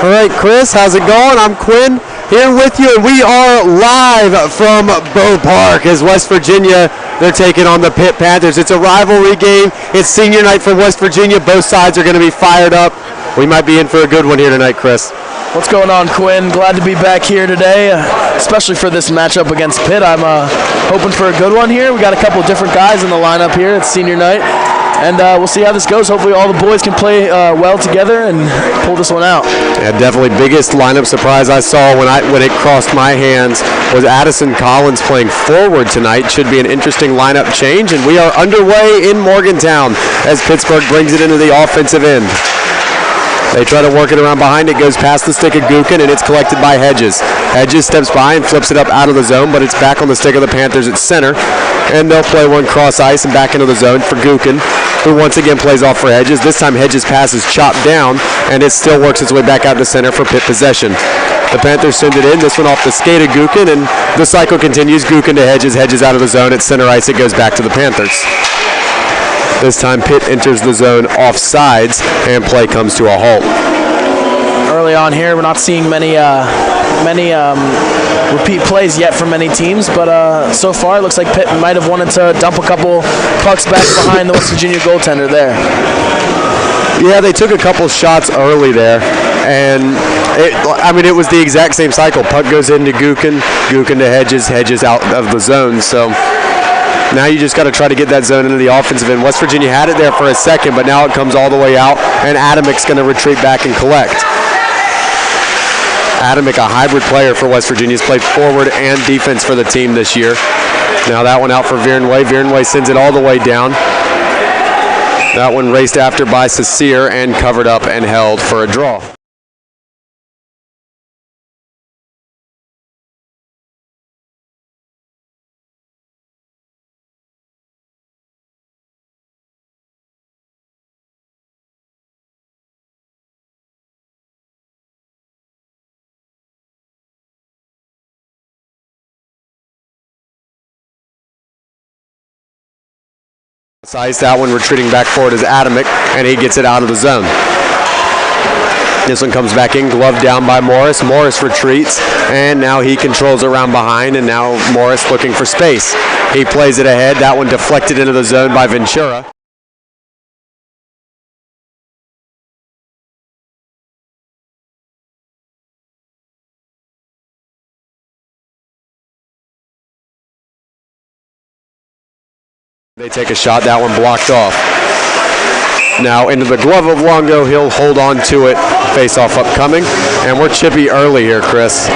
All right, Chris, how's it going? I'm Quinn here with you, and we are live from Bow Park as West Virginia, they're taking on the Pitt Panthers. It's a rivalry game. It's senior night for West Virginia. Both sides are going to be fired up. We might be in for a good one here tonight, Chris. What's going on, Quinn? Glad to be back here today, especially for this matchup against Pitt. I'm hoping for a good one here. We got a couple of different guys in the lineup here. It's senior night, and we'll see how this goes. Hopefully all the boys can play well together and pull this one out. Yeah, definitely biggest lineup surprise I saw when it crossed my hands was Addison Collins playing forward tonight. Should be an interesting lineup change, and we are underway in Morgantown as Pittsburgh brings it into the offensive end. They try to work it around behind. It goes past the stick of Gookin, and it's collected by Hedges. Hedges steps by and flips it up out of the zone, but it's back on the stick of the Panthers at center. And they'll play one cross ice and back into the zone for Gookin, who once again plays off for Hedges. This time Hedges' pass is chopped down, and it still works its way back out to center for Pitt possession. The Panthers send it in. This one off the skate of Gookin, and the cycle continues. Gookin to Hedges. Hedges out of the zone. At center ice, it goes back to the Panthers. This time Pitt enters the zone off sides, and play comes to a halt. Early on here, we're not seeing many repeat plays yet from many teams, but so far it looks like Pitt might have wanted to dump a couple pucks back behind the West Virginia goaltender there. Yeah, they took a couple shots early there, and it was the exact same cycle. Puck goes into Gookin, Gookin to Hedges, Hedges out of the zone, so now you just got to try to get that zone into the offensive end. West Virginia had it there for a second, but now it comes all the way out, and Adamic's going to retreat back and collect. Adamic, a hybrid player for West Virginia, has played forward and defense for the team this year. Now that one out for Viernway. Viernway sends it all the way down. That one raced after by Sasir and covered up and held for a draw. That one retreating back forward is Adamic, and he gets it out of the zone. This one comes back in, glove down by Morris. Morris retreats, and now he controls around behind, and now Morris looking for space. He plays it ahead. That one deflected into the zone by Ventura. They take a shot, that one blocked off. Now into the glove of Longo, he'll hold on to it. Face-off upcoming, and we're chippy early here, Chris.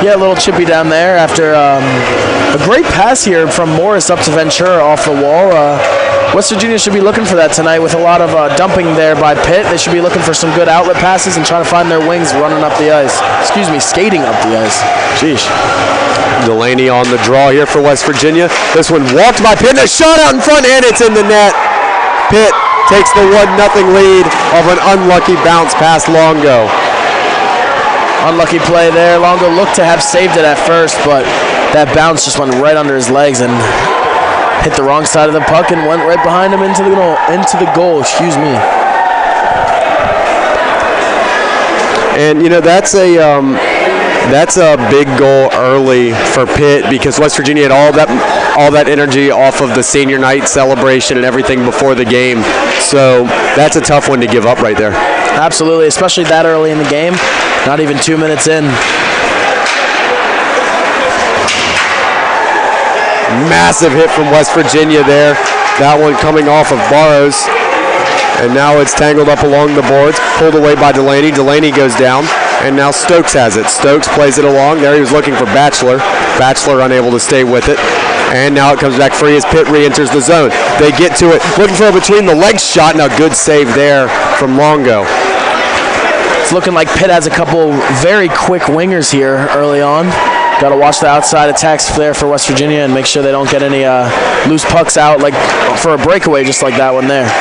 Yeah, a little chippy down there after a great pass here from Morris up to Ventura off the wall. West Virginia should be looking for that tonight with a lot of dumping there by Pitt. They should be looking for some good outlet passes and trying to find their wings running up the ice. Excuse me, skating up the ice. Sheesh. Delaney on the draw here for West Virginia. This one walked by Pitt, and a shot out in front, and it's in the net. Pitt takes the 1-0 lead of an unlucky bounce past Longo. Unlucky play there. Longo looked to have saved it at first, but that bounce just went right under his legs and hit the wrong side of the puck and went right behind him into the goal. Excuse me. And that's a big goal early for Pitt because West Virginia had all that energy off of the senior night celebration and everything before the game. So that's a tough one to give up right there. Absolutely, especially that early in the game. Not even 2 minutes in. Massive hit from West Virginia there. That one coming off of Barrows. And now it's tangled up along the boards, pulled away by Delaney. Delaney goes down, and now Stokes has it. Stokes plays it along. There he was looking for Batchelor. Batchelor unable to stay with it. And now it comes back free as Pitt re-enters the zone. They get to it, looking for a between-the-legs shot. Now good save there from Longo. It's looking like Pitt has a couple very quick wingers here early on. Got to watch the outside attacks there for West Virginia and make sure they don't get any loose pucks out like for a breakaway just like that one there.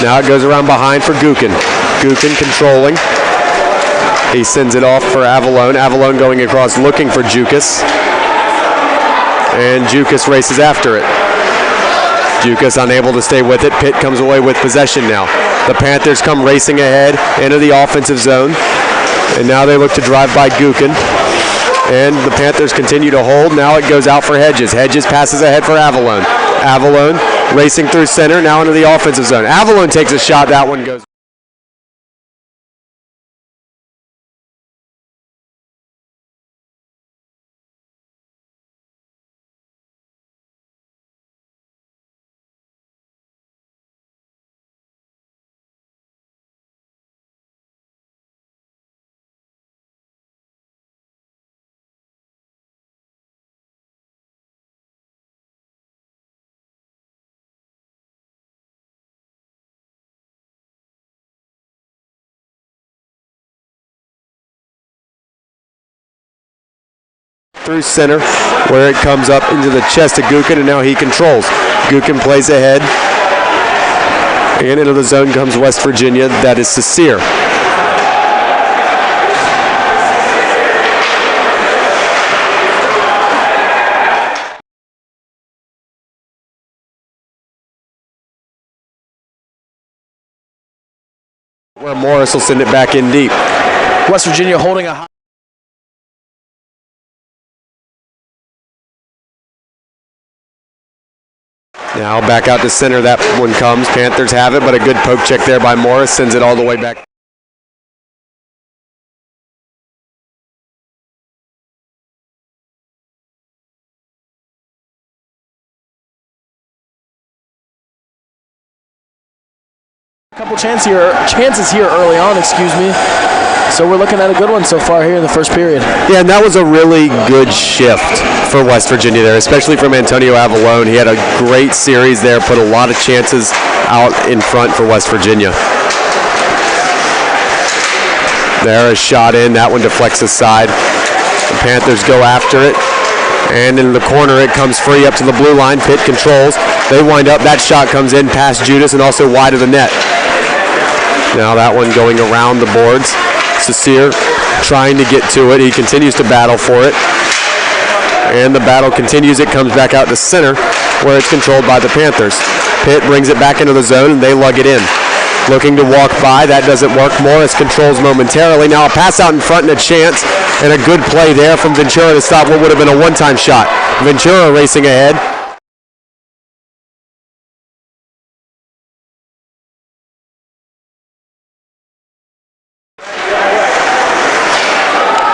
Now it goes around behind for Gookin. Gookin controlling. He sends it off for Avalone. Avalone going across looking for Jukas. And Jukas races after it. Jukas unable to stay with it. Pitt comes away with possession now. The Panthers come racing ahead into the offensive zone. And now they look to drive by Gukin. And the Panthers continue to hold. Now it goes out for Hedges. Hedges passes ahead for Avalone. Avalone racing through center, now into the offensive zone. Avalone takes a shot. That one goes. Through center, where it comes up into the chest of Gukin, and now he controls. Gukin plays ahead, and into the zone comes West Virginia. That is Sasir. Where Morris will send it back in deep. West Virginia holding a high. Now back out to center, that one comes. Panthers have it, but a good poke check there by Morris sends it all the way back. A couple chances here early on, So we're looking at a good one so far here in the first period. Yeah, and that was a really good shift for West Virginia there, especially from Antonio Avalone. He had a great series there, put a lot of chances out in front for West Virginia. There, a shot in. That one deflects aside. The Panthers go after it. And in the corner, it comes free up to the blue line. Pitt controls. They wind up. That shot comes in past Judas and also wide of the net. Now that one going around the boards. Sasir trying to get to it. He continues to battle for it. And the battle continues. It comes back out to center where it's controlled by the Panthers. Pitt brings it back into the zone and they lug it in. Looking to walk by. That doesn't work. Morris controls momentarily. Now a pass out in front and a chance. And a good play there from Ventura to stop what would have been a one-time shot. Ventura racing ahead.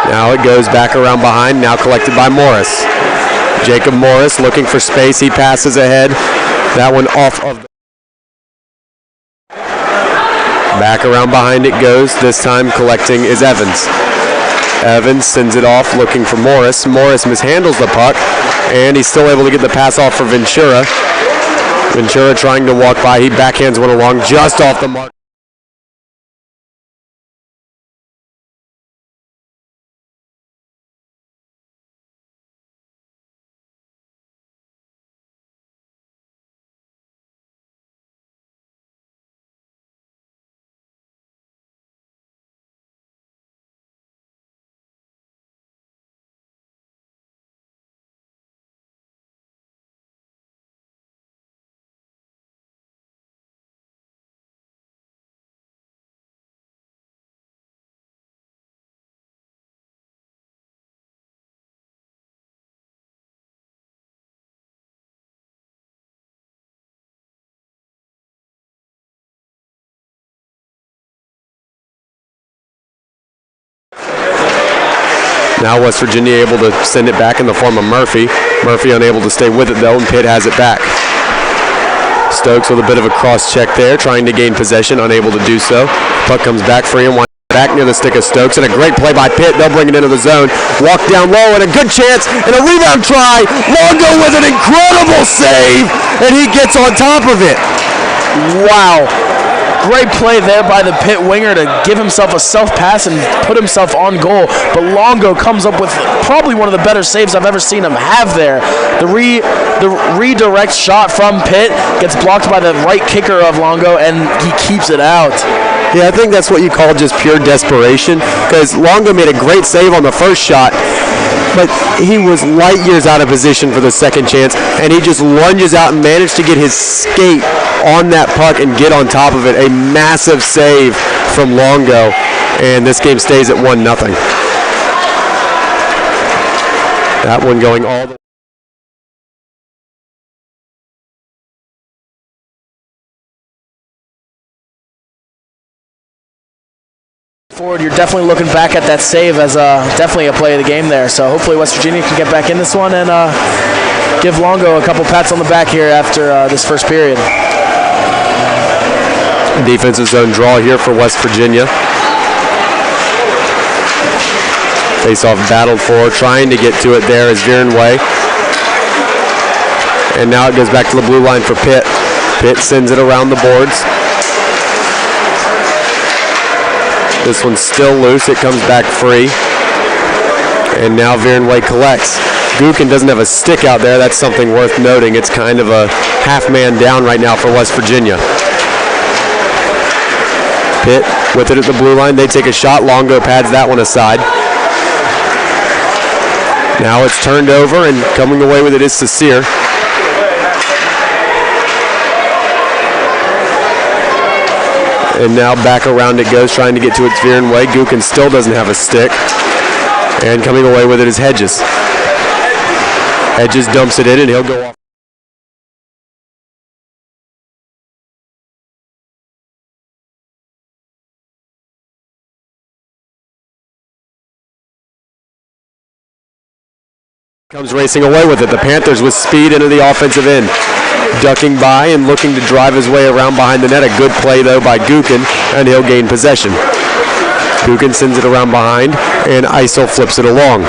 Now it goes back around behind, now collected by Morris. Jacob Morris looking for space, he passes ahead. That one off of the... Back around behind it goes, this time collecting is Evans. Evans sends it off looking for Morris. Morris mishandles the puck, and he's still able to get the pass off for Ventura. Ventura trying to walk by, he backhands one along just off the mark. Now West Virginia able to send it back in the form of Murphy. Murphy unable to stay with it though, and Pitt has it back. Stokes with a bit of a cross check there, trying to gain possession, unable to do so. Puck comes back free and back near the stick of Stokes, and a great play by Pitt. They'll bring it into the zone. Walk down low, and a good chance, and a rebound try. Longo with an incredible save, and he gets on top of it. Wow. Great play there by the Pitt winger to give himself a self-pass and put himself on goal. But Longo comes up with probably one of the better saves I've ever seen him have there. The redirect shot from Pitt gets blocked by the right kicker of Longo, and he keeps it out. Yeah, I think that's what you call just pure desperation, because Longo made a great save on the first shot, but he was light years out of position for the second chance, and he just lunges out and managed to get his skate on that puck and get on top of it. A massive save from Longo, and this game stays at 1-0. That one going all the way. Forward, you're definitely looking back at that save as definitely a play of the game there. So hopefully West Virginia can get back in this one and give Longo a couple pats on the back here after this first period. Defensive zone draw here for West Virginia. Face-off battled for, trying to get to it there is Virenway. And now it goes back to the blue line for Pitt. Pitt sends it around the boards. This one's still loose. It comes back free. And now Virenway collects. Gookin doesn't have a stick out there. That's something worth noting. It's kind of a half-man down right now for West Virginia. Pitt with it at the blue line. They take a shot. Longo pads that one aside. Now it's turned over, and coming away with it is Sasir. And now back around it goes, trying to get to its Virenway. Gookin still doesn't have a stick. And coming away with it is Hedges. Hedges dumps it in, and he'll go off. Comes racing away with it. The Panthers with speed into the offensive end. Ducking by and looking to drive his way around behind the net. A good play, though, by Gookin, and he'll gain possession. Gookin sends it around behind, and Isel flips it along.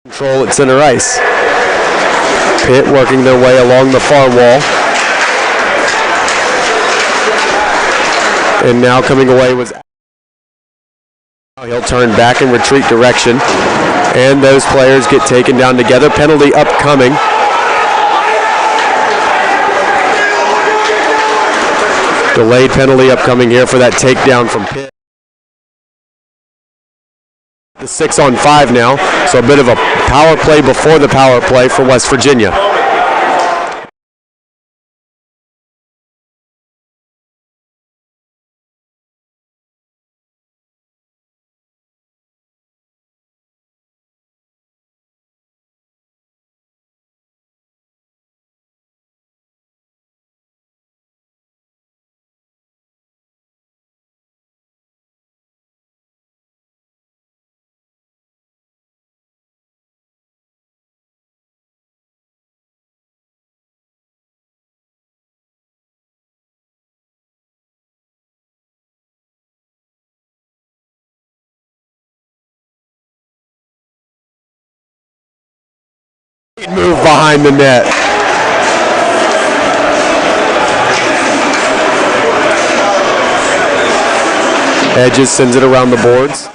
Control at center ice. Pitt working their way along the far wall. And now coming away was... He'll turn back and retreat direction. And those players get taken down together. Penalty upcoming. Delayed penalty upcoming here for that takedown from Pitt. The 6-on-5 now. So a bit of a power play before the power play for West Virginia. Move behind the net. Hedges sends it around the boards.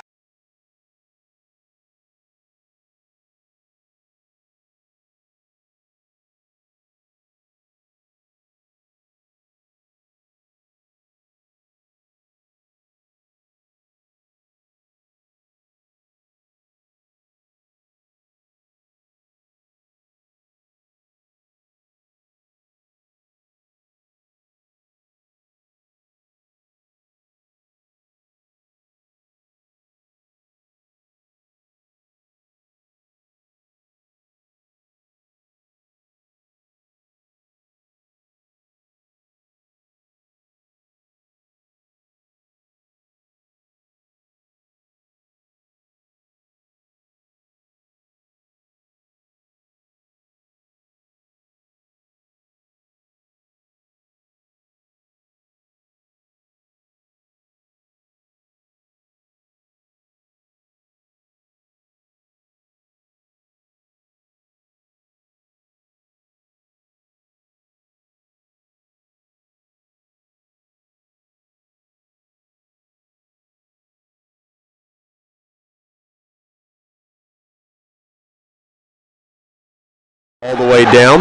All the way down.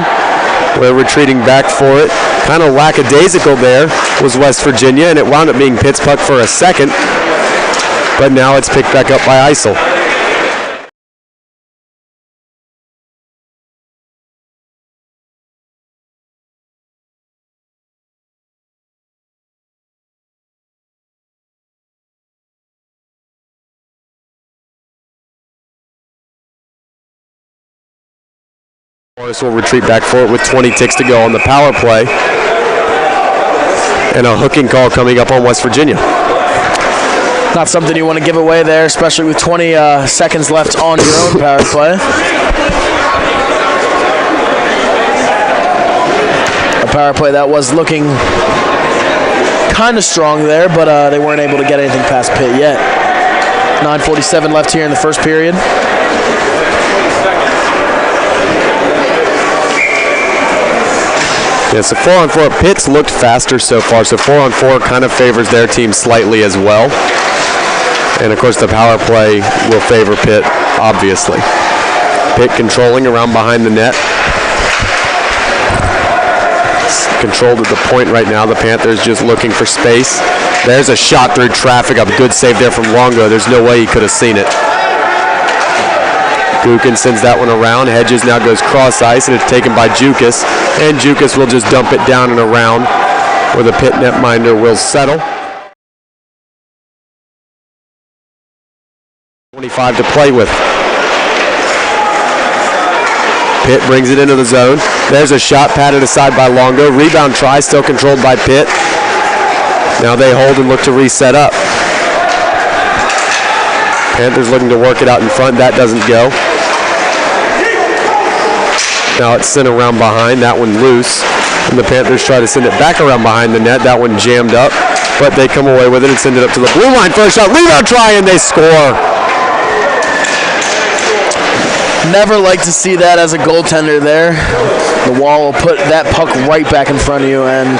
We're retreating back for it. Kind of lackadaisical there was West Virginia, and it wound up being Pitt's puck for a second. But now it's picked back up by Isel. Morris will retreat back for it with 20 ticks to go on the power play. And a hooking call coming up on West Virginia. Not something you want to give away there, especially with 20 seconds left on your own power play. A power play that was looking kind of strong there, but they weren't able to get anything past Pitt yet. 9:47 left here in the first period. Yeah, so 4-on-4, Pitt's looked faster so far, so 4-on-4 kind of favors their team slightly as well. And of course the power play will favor Pitt, obviously. Pitt controlling around behind the net. It's controlled at the point right now. The Panthers just looking for space. There's a shot through traffic, a good save there from Longo. There's no way he could have seen it. Gukin sends that one around. Hedges now goes cross ice, and it's taken by Jukas. And Jukas will just dump it down and around where the Pitt netminder will settle. 25 to play with. Pitt brings it into the zone. There's a shot patted aside by Longo. Rebound try, still controlled by Pitt. Now they hold and look to reset up. Panthers looking to work it out in front. That doesn't go. Now it's sent around behind. That one loose. And the Panthers try to send it back around behind the net. That one jammed up. But they come away with it and send it up to the blue line for a shot. Rebound try, and they score. Never like to see that as a goaltender there. The wall will put that puck right back in front of you, and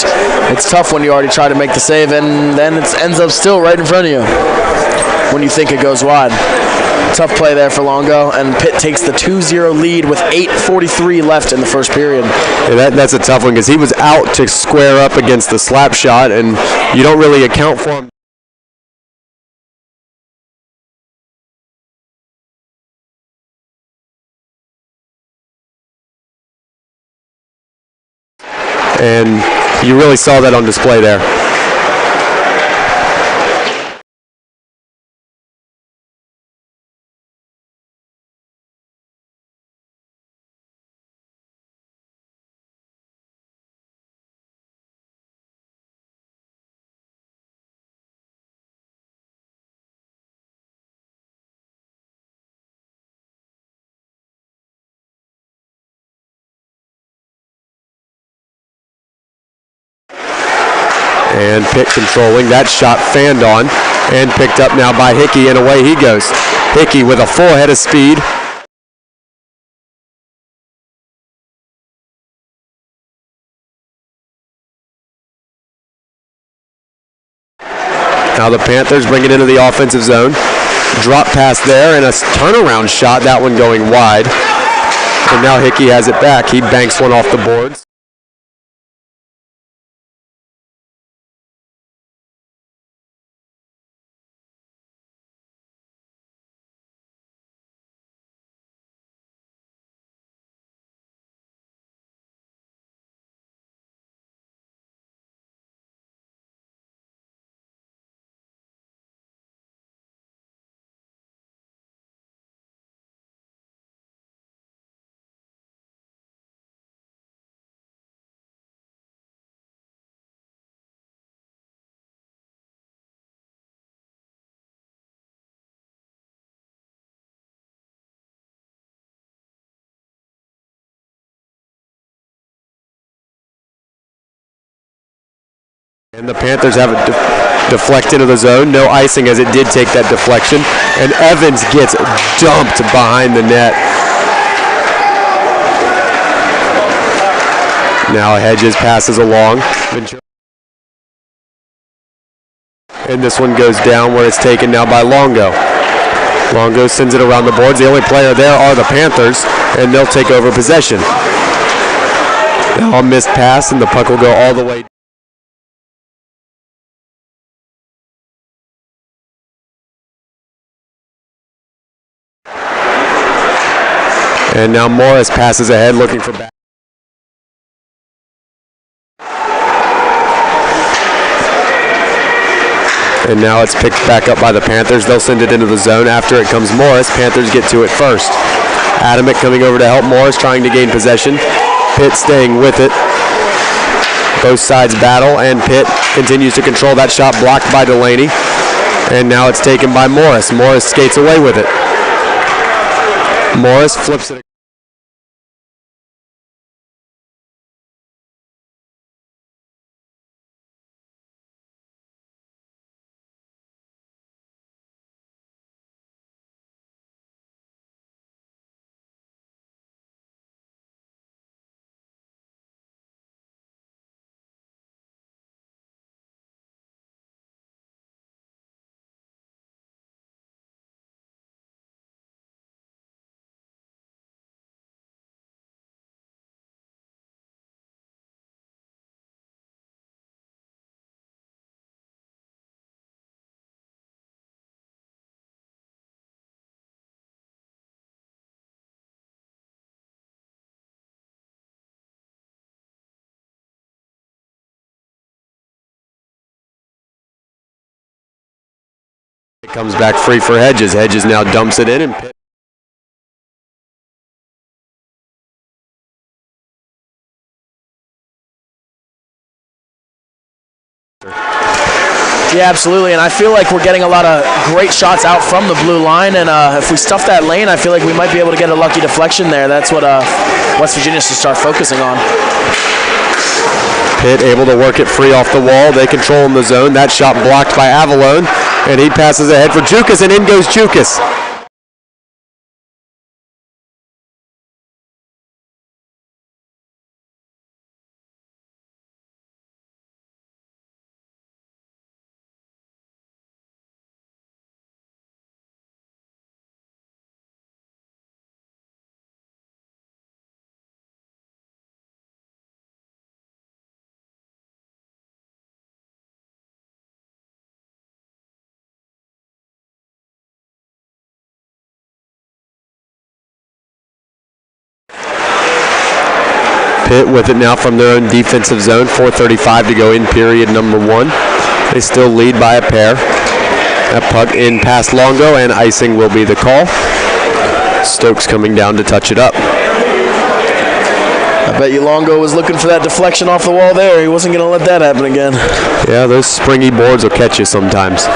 it's tough when you already try to make the save, and then it ends up still right in front of you when you think it goes wide. Tough play there for Longo, and Pitt takes the 2-0 lead with 8:43 left in the first period. Yeah, that's a tough one because he was out to square up against the slap shot, and you don't really account for him. And you really saw that on display there. And Pitt controlling. That shot fanned on and picked up now by Hickey, and away he goes. Hickey with a full head of speed. Now the Panthers bring it into the offensive zone. Drop pass there and a turnaround shot, that one going wide. And now Hickey has it back. He banks one off the boards. And the Panthers have it deflect into the zone. No icing as it did take that deflection. And Evans gets dumped behind the net. Now Hedges passes along. And this one goes down where it's taken now by Longo. Longo sends it around the boards. The only player there are the Panthers, and they'll take over possession. Now a missed pass, and the puck will go all the way. And now Morris passes ahead, looking for back. And now it's picked back up by the Panthers. They'll send it into the zone. After it comes Morris. Panthers get to it first. Adamick coming over to help Morris, trying to gain possession. Pitt staying with it. Both sides battle, and Pitt continues to control that shot, blocked by Delaney. And now it's taken by Morris. Morris skates away with it. Morris flips it. It comes back free for Hedges. Hedges now dumps it in, and Pitt. Yeah, absolutely, and I feel like we're getting a lot of great shots out from the blue line, and if we stuff that lane, I feel like we might be able to get a lucky deflection there. That's what West Virginia should start focusing on. Pitt able to work it free off the wall. They control in the zone. That shot blocked by Avalone, and he passes ahead for Jukas, and in goes Jukas. Pitt with it now from their own defensive zone. 4:35 to go in period number one. They still lead by a pair. That puck in past Longo, and icing will be the call. Stokes coming down to touch it up. I bet you Longo was looking for that deflection off the wall there. He wasn't going to let that happen again. Yeah, those springy boards will catch you sometimes.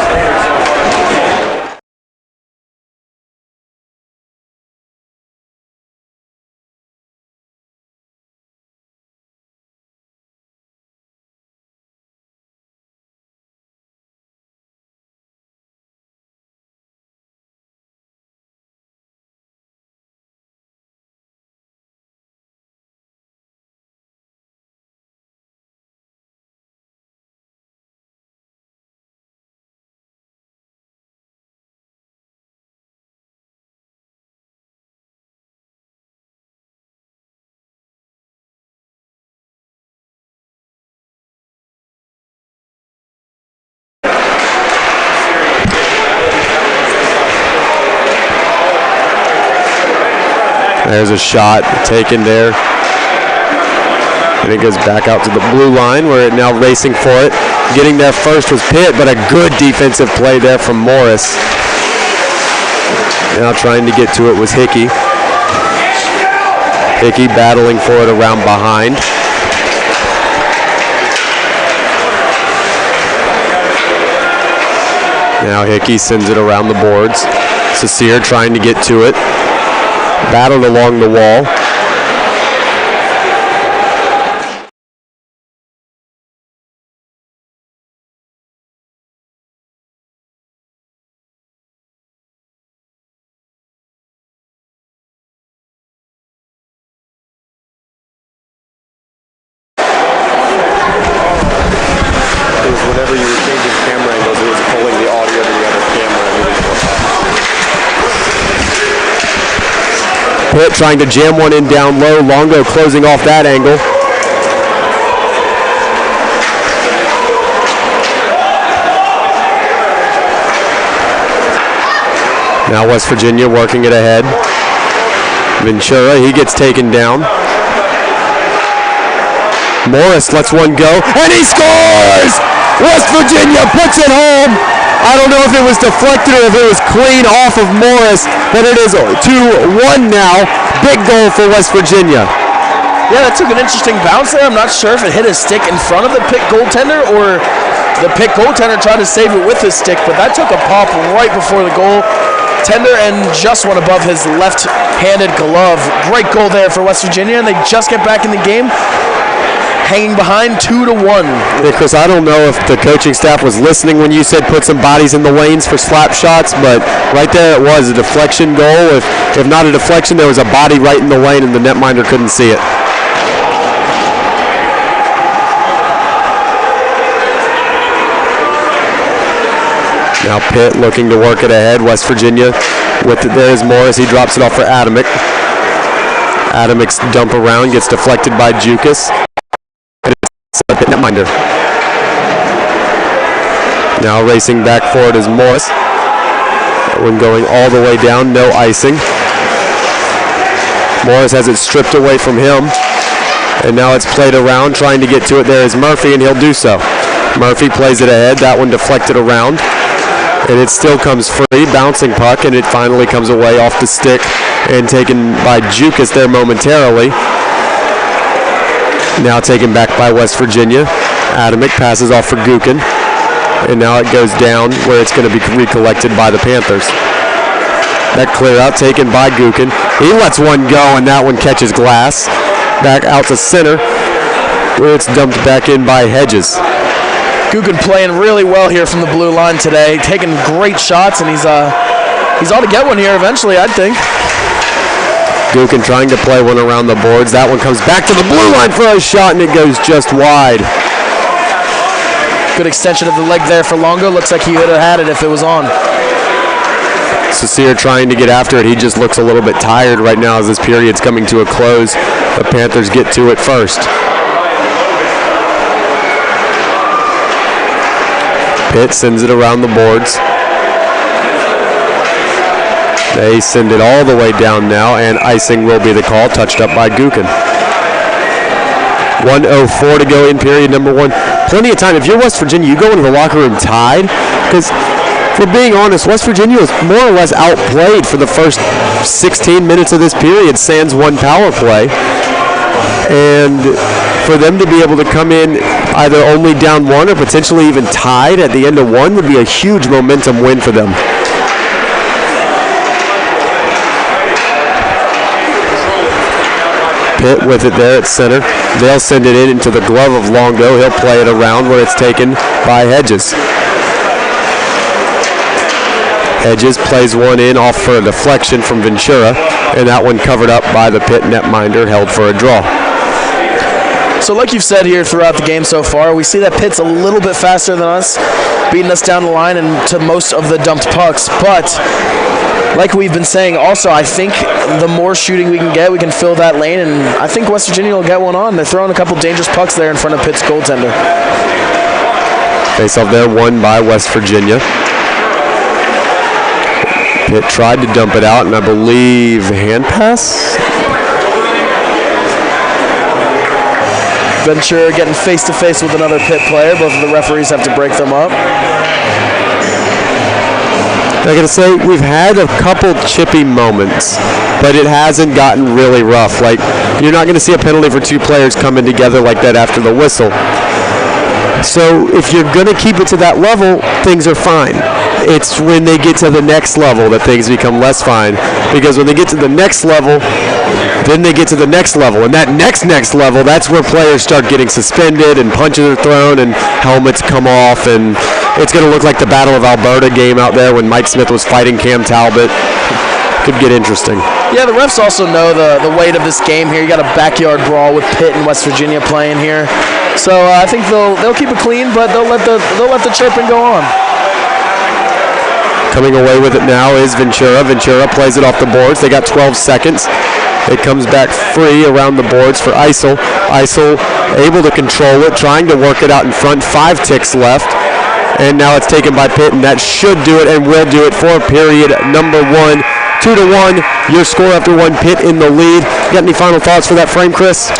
There's a shot taken there. And it goes back out to the blue line, where it now racing for it. Getting there first was Pitt, but a good defensive play there from Morris. Now trying to get to it was Hickey. Hickey battling for it around behind. Now Hickey sends it around the boards. Sasir trying to get to it. Battled along the wall. Whenever you were changing camera angles, it was pulling the audio to the other camera. Pitt trying to jam one in down low. Longo closing off that angle. Now West Virginia working it ahead. Ventura, he gets taken down. Morris lets one go, and he scores! West Virginia puts it home. I don't know if it was deflected or if it was clean off of Morris, but it is 2-1 now. Big goal for West Virginia. Yeah, that took an interesting bounce there. I'm not sure if it hit his stick in front of the Pitt goaltender or the Pitt goaltender tried to save it with his stick, but that took a pop right before the goaltender and just went above his left-handed glove. Great goal there for West Virginia, and they just get back in the game, hanging behind 2-1. Hey, Chris, I don't know if the coaching staff was listening when you said put some bodies in the lanes for slap shots, but right there it was a deflection goal. If not a deflection, there was a body right in the lane, and the netminder couldn't see it. Now Pitt looking to work it ahead. West Virginia with it. There's Morris. He drops it off for Adamick. Adamick's dump around gets deflected by Jukas. Pitt netminder. Now racing back forward is Morris. That one going all the way down. No icing. Morris has it stripped away from him. And now it's played around. Trying to get to it there is Murphy, and he'll do so. Murphy plays it ahead. That one deflected around. And it still comes free, bouncing puck, and it finally comes away off the stick and taken by Jukas there momentarily. Now taken back by West Virginia. Adamick passes off for Gukin, and now it goes down where it's going to be recollected by the Panthers. That clear out taken by Gukin. He lets one go, and that one catches glass. Back out to center, where it's dumped back in by Hedges. Gukin playing really well here from the blue line today, taking great shots, and he's ought to get one here eventually, I think. Gukin trying to play one around the boards. That one comes back to the blue line for a shot, and it goes just wide. Good extension of the leg there for Longo. Looks like he would have had it if it was on. Sasir trying to get after it. He just looks a little bit tired right now as this period's coming to a close. The Panthers get to it first. Pitt sends it around the boards. They send it all the way down now, and icing will be the call, touched up by Gukin. 1:04 to go in period number one. Plenty of time. If you're West Virginia, you go into the locker room tied, because if we're being honest, West Virginia was more or less outplayed for the first 16 minutes of this period, sans one power play. And for them to be able to come in either only down one or potentially even tied at the end of one would be a huge momentum win for them. Pitt with it there at center. They'll send it in into the glove of Longo. He'll play it around where it's taken by Hedges. Hedges plays one in off for a deflection from Ventura, and that one covered up by the Pitt netminder, held for a draw. So like you've said here throughout the game so far, we see that Pitt's a little bit faster than us, beating us down the line and to most of the dumped pucks. But like we've been saying also, I think the more shooting we can get, we can fill that lane, and I think West Virginia will get one on. They're throwing a couple dangerous pucks there in front of Pitt's goaltender. Face off there, won by West Virginia. Pitt tried to dump it out, and I believe hand pass? Ventura getting face-to-face with another Pitt player. Both of the referees have to break them up. I gotta say, we've had a couple chippy moments, but it hasn't gotten really rough. Like, you're not gonna see a penalty for two players coming together like that after the whistle. So if you're gonna keep it to that level, things are fine. It's when they get to the next level that things become less fine, because when they get to the next level, then they get to the next level, and that next level, that's where players start getting suspended and punches are thrown and helmets come off, and it's going to look like the Battle of Alberta game out there when Mike Smith was fighting Cam Talbot. Could get interesting. Yeah, the refs also know the weight of this game here. You got a backyard brawl with Pitt and West Virginia playing here, so I think they'll keep it clean, but they'll let the chirping go on. Coming away with it now is Ventura. Ventura plays it off the boards. They got 12 seconds. It comes back free around the boards for Isel. Isel able to control it, trying to work it out in front. 5 ticks left. And now it's taken by Pitt, and that should do it and will do it for period number 1. 2-1, your score after 1, Pitt in the lead. Got any final thoughts for that frame, Chris?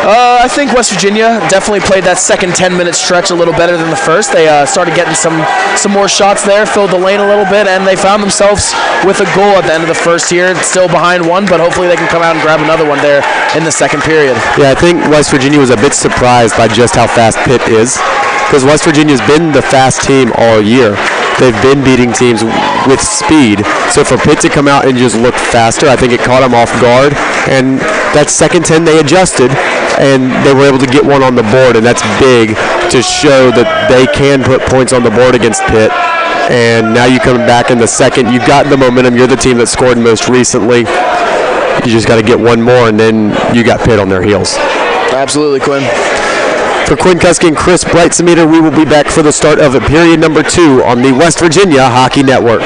I think West Virginia definitely played that second 10-minute stretch a little better than the first. They started getting some more shots there, filled the lane a little bit, and they found themselves with a goal at the end of the first here. Still behind one, but hopefully they can come out and grab another one there in the second period. Yeah, I think West Virginia was a bit surprised by just how fast Pitt is, because West Virginia's been the fast team all year. They've been beating teams with speed. So for Pitt to come out and just look faster, I think it caught them off guard. And that second 10, they adjusted, and they were able to get one on the board, and that's big to show that they can put points on the board against Pitt. And now you come back in the second. You've got the momentum. You're the team that scored most recently. You just got to get one more, and then you got Pitt on their heels. Absolutely, Quinn. For Quinn Kuski and Chris Breitzemeter, we will be back for the start of period number 2 on the West Virginia Hockey Network.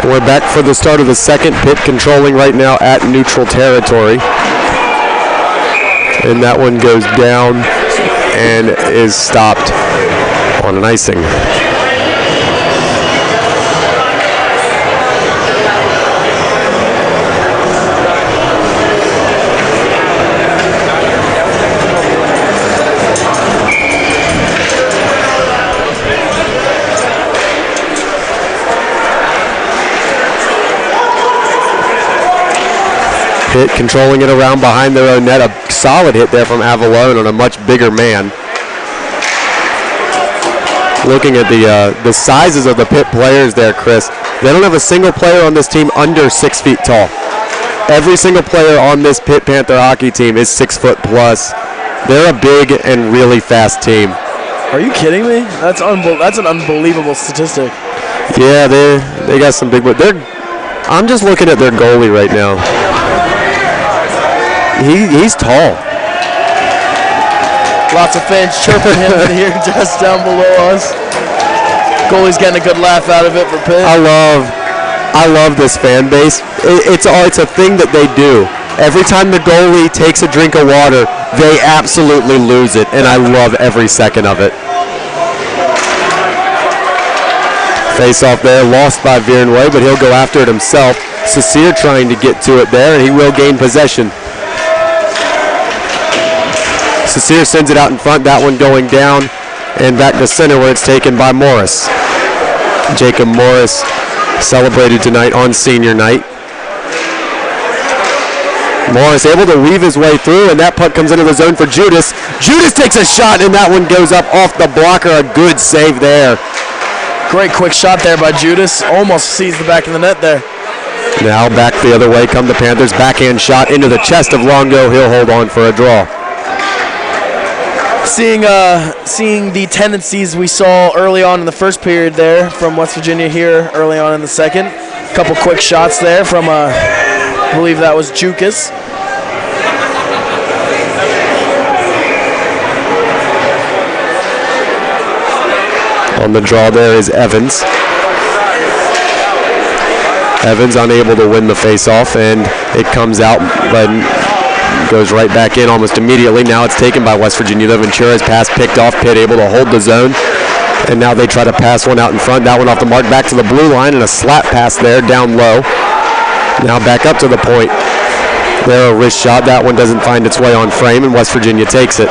We're back for the start of the second. Pitt controlling right now at neutral territory. And that one goes down and is stopped on an icing. Pitt controlling it around behind their own net. A solid hit there from Avalone on a much bigger man. Looking at the sizes of the Pitt players there, Chris, they don't have a single player on this team under 6 feet tall. Every single player on this Pitt Panther hockey team is 6 foot plus. They're a big and really fast team. Are you kidding me? That's an unbelievable statistic. Yeah, they got some big. But I'm just looking at their goalie right now. He's tall. Lots of fans chirping him here just down below us. Goalie's getting a good laugh out of it for Pitt. I love this fan base. It's a thing that they do. Every time the goalie takes a drink of water, they absolutely lose it, and I love every second of it. Face off there, lost by Virenway, but he'll go after it himself. Cecile trying to get to it there, and he will gain possession. Cecile sends it out in front, that one going down, and back to center where it's taken by Morris. Jacob Morris celebrated tonight on senior night. Morris able to weave his way through, and that puck comes into the zone for Judas. Judas takes a shot, and that one goes up off the blocker. A good save there. Great quick shot there by Judas. Almost sees the back of the net there. Now back the other way come the Panthers. Backhand shot into the chest of Longo. He'll hold on for a draw. Seeing the tendencies we saw early on in the first period there from West Virginia here early on in the second. A couple quick shots there from, I believe that was Jukas. On the draw there is Evans. Evans unable to win the faceoff, and it comes out, but goes right back in almost immediately. Now it's taken by West Virginia. The Ventura's pass picked off. Pitt able to hold the zone. And now they try to pass one out in front. That one off the mark back to the blue line, and a slap pass there down low. Now back up to the point. There a wrist shot. That one doesn't find its way on frame, and West Virginia takes it.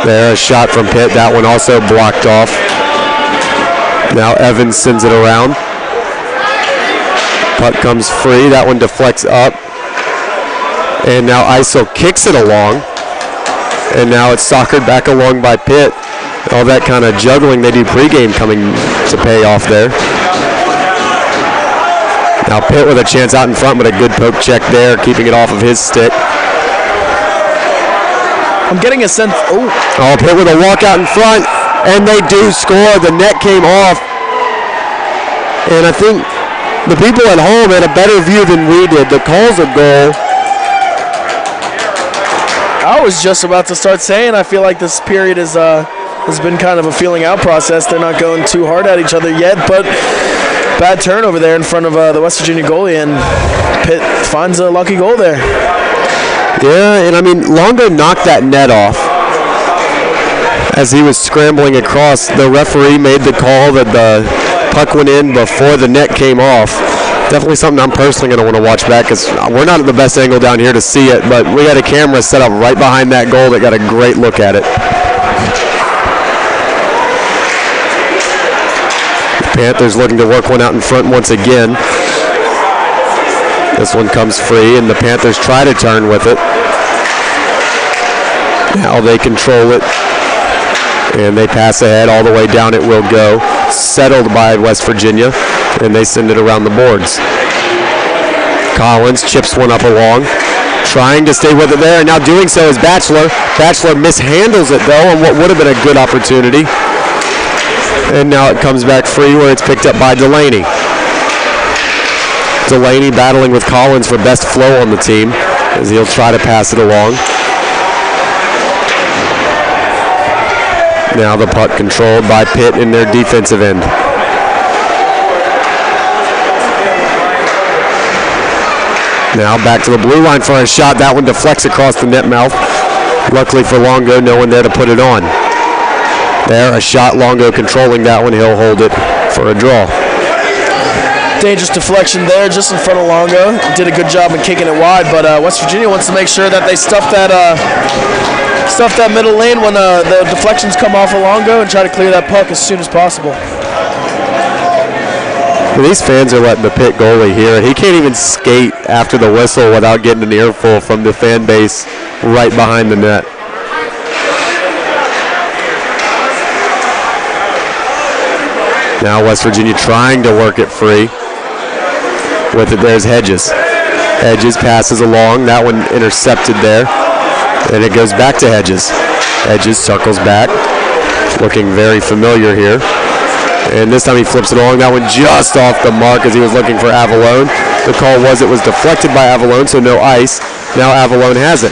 There a shot from Pitt. That one also blocked off. Now Evans sends it around. Puck comes free. That one deflects up. And now Isel kicks it along. And now it's soccered back along by Pitt. All that kind of juggling they do pregame coming to pay off there. Now Pitt with a chance out in front, but a good poke check there, keeping it off of his stick. I'm getting a sense. Oh, Pitt with a walk out in front, and they do score. The net came off. And I think the people at home had a better view than we did. The call's a goal. I was just about to start saying I feel like this period has been kind of a feeling out process. They're not going too hard at each other yet, but bad turnover there in front of the West Virginia goalie, and Pitt finds a lucky goal there. Yeah, and I mean, Longo knocked that net off as he was scrambling across. The referee made the call that the puck went in before the net came off. Definitely something I'm personally going to want to watch back, because we're not at the best angle down here to see it, but we had a camera set up right behind that goal that got a great look at it. The Panthers looking to work one out in front once again. This one comes free, and the Panthers try to turn with it. Now they control it, and they pass ahead. All the way down it will go. Settled by West Virginia, and they send it around the boards. Collins chips one up along, trying to stay with it there, and now doing so is Batchelor. Batchelor mishandles it, though, on what would have been a good opportunity. And now it comes back free where it's picked up by Delaney. Delaney battling with Collins for best flow on the team as he'll try to pass it along. Now the puck controlled by Pitt in their defensive end. Now back to the blue line for a shot. That one deflects across the net mouth. Luckily for Longo, no one there to put it on. There, a shot. Longo controlling that one. He'll hold it for a draw. Dangerous deflection there just in front of Longo. Did a good job in kicking it wide, but West Virginia wants to make sure that they stuff that middle lane when the deflections come off of Longo and try to clear that puck as soon as possible. These fans are letting the Pitt goalie hear it. He can't even skate after the whistle without getting an earful from the fan base right behind the net. Now West Virginia trying to work it free. With it, there's Hedges. Hedges passes along. That one intercepted there. And it goes back to Hedges. Hedges circles back. Looking very familiar here. And this time he flips it along. That one just off the mark as he was looking for Avalone. The call was it was deflected by Avalone, so no ice. Now Avalone has it.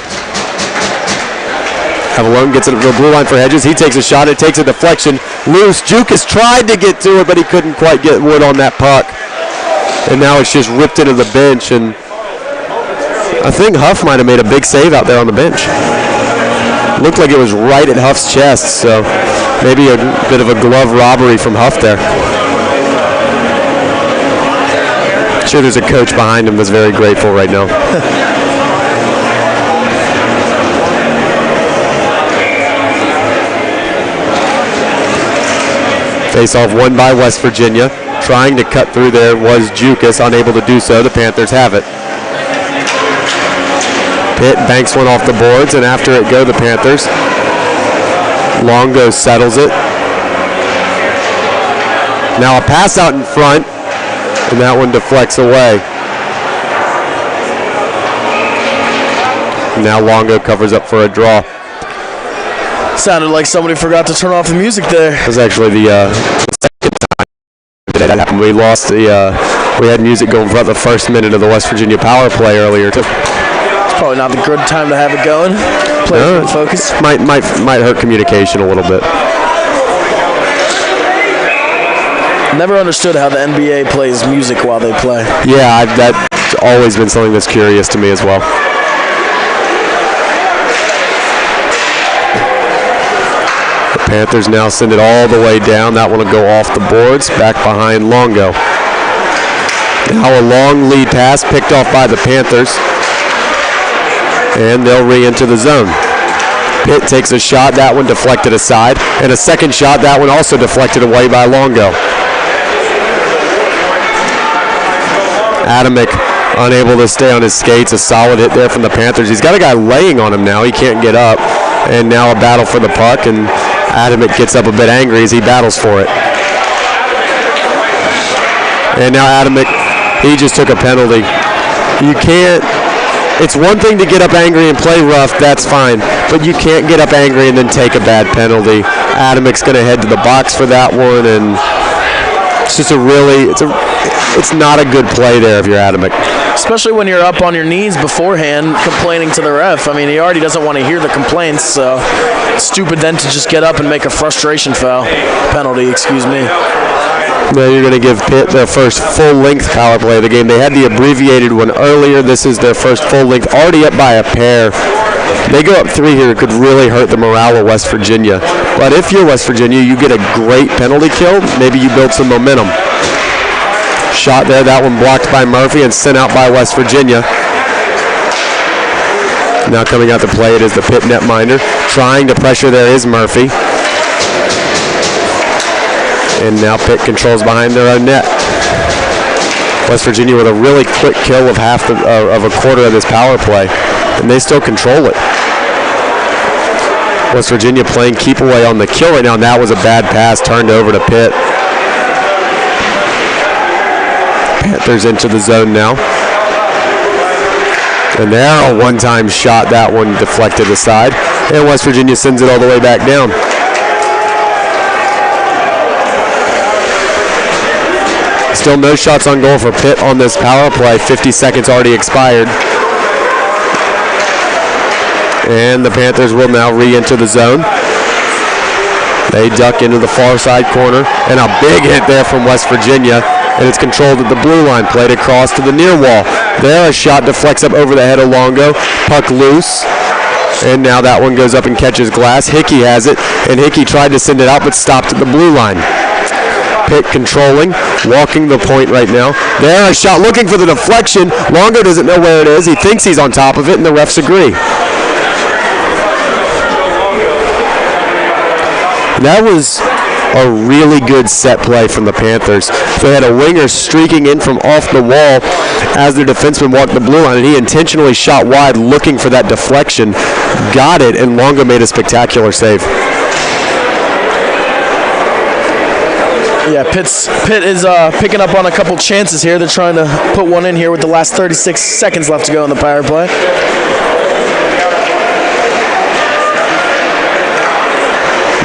Avalone gets it to the blue line for Hedges. He takes a shot. It takes a deflection. Loose. Jukas tried to get to it, but he couldn't quite get wood on that puck. And now it's just ripped into the bench. And I think Huff might have made a big save out there on the bench. Looked like it was right at Huff's chest, so maybe a bit of a glove robbery from Huff there. I'm sure there's a coach behind him that's very grateful right now. Face-off won by West Virginia. Trying to cut through there was Jukas, unable to do so. The Panthers have it. Pitt banks one off the boards, and after it go the Panthers. Longo settles it. Now a pass out in front, and that one deflects away. Now Longo covers up for a draw. Sounded like somebody forgot to turn off the music there. That was actually the second time that happened. We lost we had music going throughout the first minute of the West Virginia power play earlier too. Probably not the good time to have it going. Play focus. Might hurt communication a little bit. Never understood how the NBA plays music while they play. Yeah, that's always been something that's curious to me as well. The Panthers now send it all the way down. That one will go off the boards, back behind Longo. Now a long lead pass picked off by the Panthers. And they'll re-enter the zone. Pitt takes a shot, that one deflected aside. And a second shot, that one also deflected away by Longo. Adamick unable to stay on his skates. A solid hit there from the Panthers. He's got a guy laying on him now. He can't get up. And now a battle for the puck, and Adamick gets up a bit angry as he battles for it. And now Adamick, he just took a penalty. You can't. It's one thing to get up angry and play rough, that's fine, but you can't get up angry and then take a bad penalty. Adamick's going to head to the box for that one, and it's just it's not a good play there if you're Adamick. Especially when you're up on your knees beforehand complaining to the ref. I mean, he already doesn't want to hear the complaints, so it's stupid then to just get up and make a frustration penalty, excuse me. Now you're going to give Pitt their first full-length power play of the game. They had the abbreviated one earlier. This is their first full-length, already up by a pair. They go up 3 here. It could really hurt the morale of West Virginia. But if you're West Virginia, you get a great penalty kill. Maybe you build some momentum. Shot there. That one blocked by Murphy and sent out by West Virginia. Now coming out to play it is the Pitt netminder. Trying to pressure there is Murphy. And now Pitt controls behind their own net. West Virginia with a really quick kill of of a quarter of this power play, and they still control it. West Virginia playing keep away on the kill right now, and that was a bad pass turned over to Pitt. Panthers into the zone now. And there, a one-time shot, that one deflected aside, and West Virginia sends it all the way back down. Still no shots on goal for Pitt on this power play. 50 seconds already expired. And the Panthers will now re-enter the zone. They duck into the far side corner, and a big hit there from West Virginia, and it's controlled at the blue line, played across to the near wall. There, a shot deflects up over the head of Longo, puck loose, and now that one goes up and catches glass. Hickey has it, and Hickey tried to send it out, but stopped at the blue line. Pitt controlling, walking the point right now. There, a shot looking for the deflection. Longo doesn't know where it is. He thinks he's on top of it, and the refs agree. That was a really good set play from the Panthers. They had a winger streaking in from off the wall as their defenseman walked the blue line, and he intentionally shot wide looking for that deflection. Got it, and Longo made a spectacular save. Yeah, Pitt is picking up on a couple chances here. They're trying to put one in here with the last 36 seconds left to go in the power play.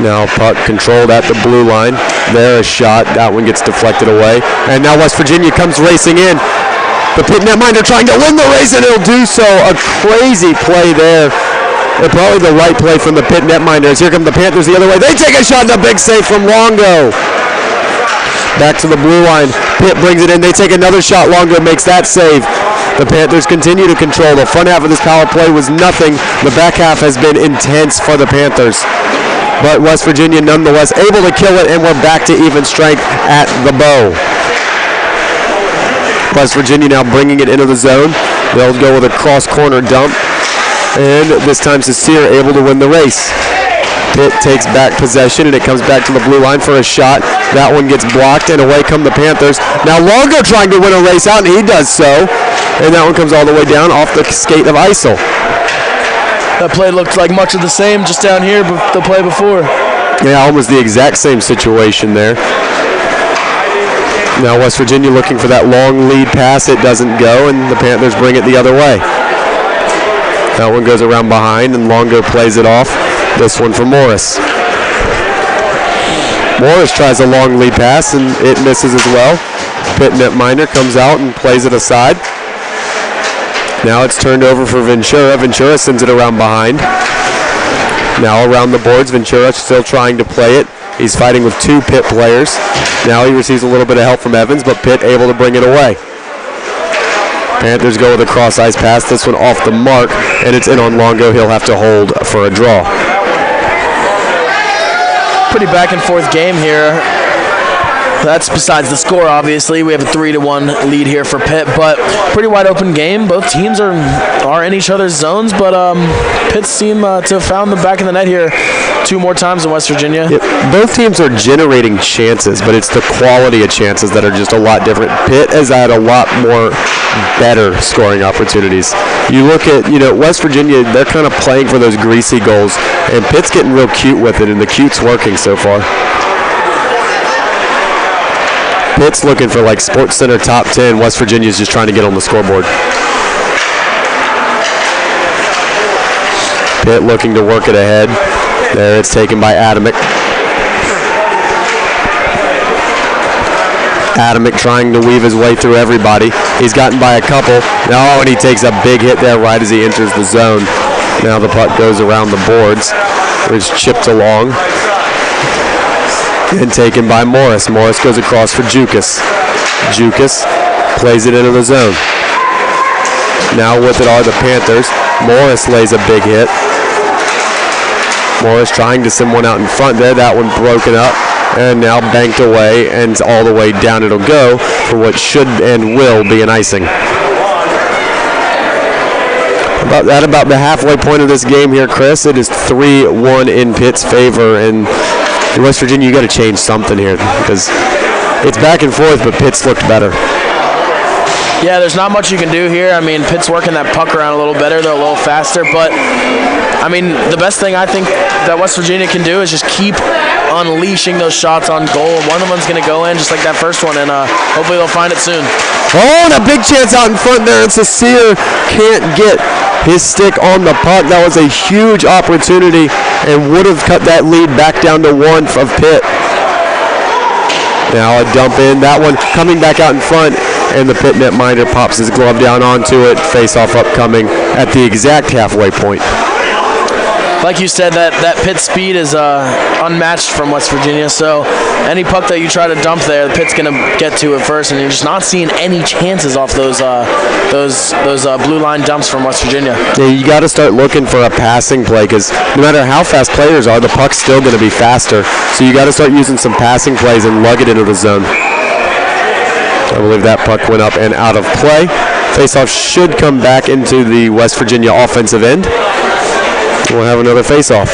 Now puck controlled at the blue line. There, a shot. That one gets deflected away. And now West Virginia comes racing in. The Pitt netminder trying to win the race, and it'll do so. A crazy play there. And probably the right play from the Pitt netminders. Here come the Panthers the other way. They take a shot, and a big save from Longo. Back to the blue line. Pitt brings it in. They take another shot. Longo makes that save. The Panthers continue to control. The front half of this power play was nothing. The back half has been intense for the Panthers. But West Virginia nonetheless able to kill it, and we're back to even strength at the bow. West Virginia now bringing it into the zone. They'll go with a cross-corner dump, and this time Cecile able to win the race. Pitt takes back possession, and it comes back to the blue line for a shot. That one gets blocked, and away come the Panthers. Now Longo trying to win a race out, and he does so. And that one comes all the way down off the skate of Isel. That play looked like much of the same just down here, but the play before. Yeah, almost the exact same situation there. Now West Virginia looking for that long lead pass. It doesn't go, and the Panthers bring it the other way. That one goes around behind, and Longo plays it off. This one for Morris. Morris tries a long lead pass, and it misses as well. Pitt netminder comes out and plays it aside. Now it's turned over for Ventura. Ventura sends it around behind. Now around the boards, Ventura still trying to play it. He's fighting with two Pitt players. Now he receives a little bit of help from Evans, but Pitt able to bring it away. Panthers go with a cross-ice pass. This one off the mark, and it's in on Longo. He'll have to hold for a draw. Pretty back-and-forth game here. That's besides the score, obviously. We have a 3-1 lead here for Pitt, but pretty wide open game. Both teams are in each other's zones, but Pitt seem to have found the back of the net here two more times in West Virginia. Yep. Both teams are generating chances, but it's the quality of chances that are just a lot different. Pitt has had a lot more better scoring opportunities. You look at, West Virginia, they're kind of playing for those greasy goals, and Pitt's getting real cute with it, and the cute's working so far. Pitt's looking for like Sports Center top 10. West Virginia's just trying to get on the scoreboard. Pitt looking to work it ahead. There it's taken by Adamick. Adamick trying to weave his way through everybody. He's gotten by a couple. No, and he takes a big hit there right as he enters the zone. Now the puck goes around the boards. It's chipped along. And taken by Morris. Morris goes across for Jukas. Jukas plays it into the zone. Now with it are the Panthers. Morris lays a big hit. Morris trying to send one out in front there. That one broken up. And now banked away, and all the way down it'll go for what should and will be an icing. About the halfway point of this game here, Chris. It is 3-1 in Pitt's favor, and in West Virginia, you got to change something here because it's back and forth, but Pitt's looked better. Yeah, there's not much you can do here. I mean, Pitt's working that puck around a little better. They're a little faster, but I mean, the best thing I think that West Virginia can do is just keep unleashing those shots on goal. One of them's going to go in just like that first one, and hopefully they'll find it soon. Oh, and a big chance out in front there, and Cecile can't get his stick on the puck. That was a huge opportunity and would have cut that lead back down to 1 of Pitt. Now a dump in. That one coming back out in front, and the Pitt netminder pops his glove down onto it. Face-off upcoming at the exact halfway point. like you said, that Pitt speed is unmatched from West Virginia. So any puck that you try to dump there, the Pitt's going to get to it first, and you're just not seeing any chances off those blue line dumps from West Virginia. Yeah, you got to start looking for a passing play, because no matter how fast players are, the puck's still going to be faster. So you got to start using some passing plays and lug it into the zone. I believe that puck went up and out of play. Faceoff should come back into the West Virginia offensive end. We'll have another faceoff.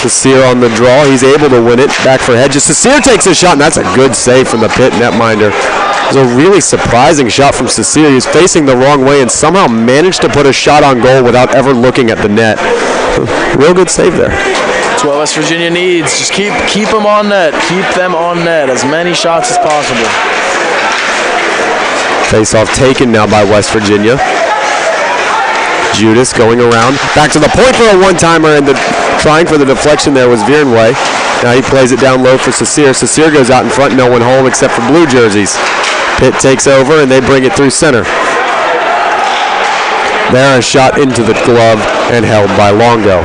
Sasir on the draw. He's able to win it. Back for Hedges. Sasir takes a shot, and that's a good save from the Pitt netminder. It was a really surprising shot from Sasir. He's facing the wrong way and somehow managed to put a shot on goal without ever looking at the net. Real good save there. That's what West Virginia needs. Just keep them on net. Keep them on net. As many shots as possible. Face-off taken now by West Virginia. Judas going around. Back to the point for a one-timer, and trying for the deflection there was Virenway. Now he plays it down low for Sasir. Sasir goes out in front, no one home except for blue jerseys. Pitt takes over, and they bring it through center. There, a shot into the glove and held by Longo.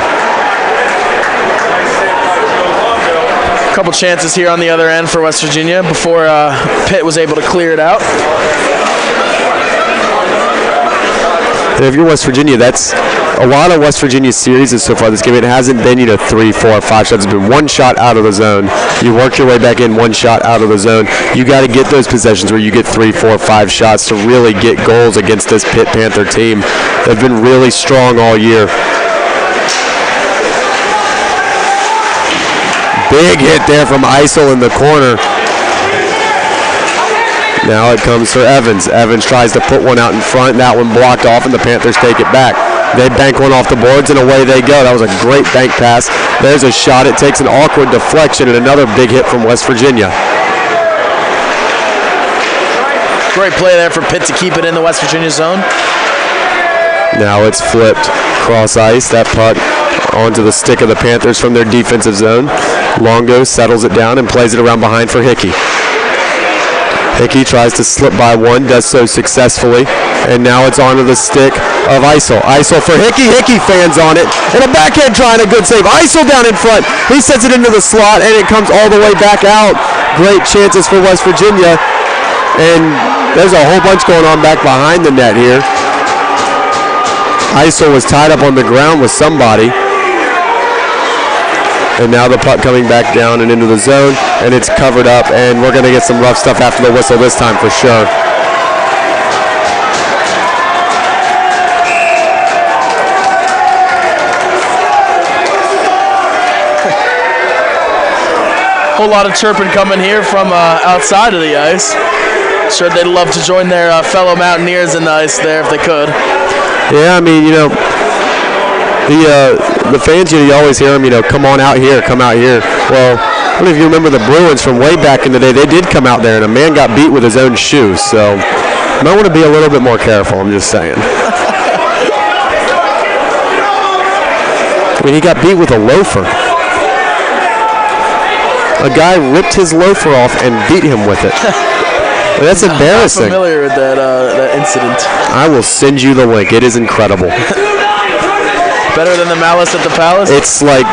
A couple chances here on the other end for West Virginia before Pitt was able to clear it out. And if you're West Virginia, that's a lot of West Virginia's series so far this game. It hasn't been 3, 4, 5 shots. It's been one shot out of the zone. You work your way back in, one shot out of the zone. You got to get those possessions where you get 3, 4, 5 shots to really get goals against this Pitt Panther team. They've been really strong all year. Big hit there from Eisel in the corner. Now it comes for Evans. Evans tries to put one out in front. That one blocked off, and the Panthers take it back. They bank one off the boards, and away they go. That was a great bank pass. There's a shot. It takes an awkward deflection, and another big hit from West Virginia. Great play there for Pitt to keep it in the West Virginia zone. Now it's flipped cross ice. That puck onto the stick of the Panthers from their defensive zone. Longo settles it down and plays it around behind for Hickey. Hickey tries to slip by one, does so successfully, and now it's onto the stick of Eisel. Eisel for Hickey. Hickey fans on it, and a backhand try and a good save. Eisel down in front. He sets it into the slot, and it comes all the way back out. Great chances for West Virginia, and there's a whole bunch going on back behind the net here. Eisel was tied up on the ground with somebody. And now the puck coming back down and into the zone, and it's covered up, and we're going to get some rough stuff after the whistle this time for sure. Whole lot of chirping coming here from outside of the ice. Sure, they'd love to join their fellow Mountaineers in the ice there if they could. Yeah, I mean, the fans, you always hear them, come on out here, come out here. Well, I don't know if you remember the Bruins from way back in the day. They did come out there, and a man got beat with his own shoes. So you might want to be a little bit more careful, I'm just saying. I mean, he got beat with a loafer. A guy ripped his loafer off and beat him with it. That's embarrassing. I'm familiar with that incident. I will send you the link. It is incredible. Better than the Malice at the Palace? It's like,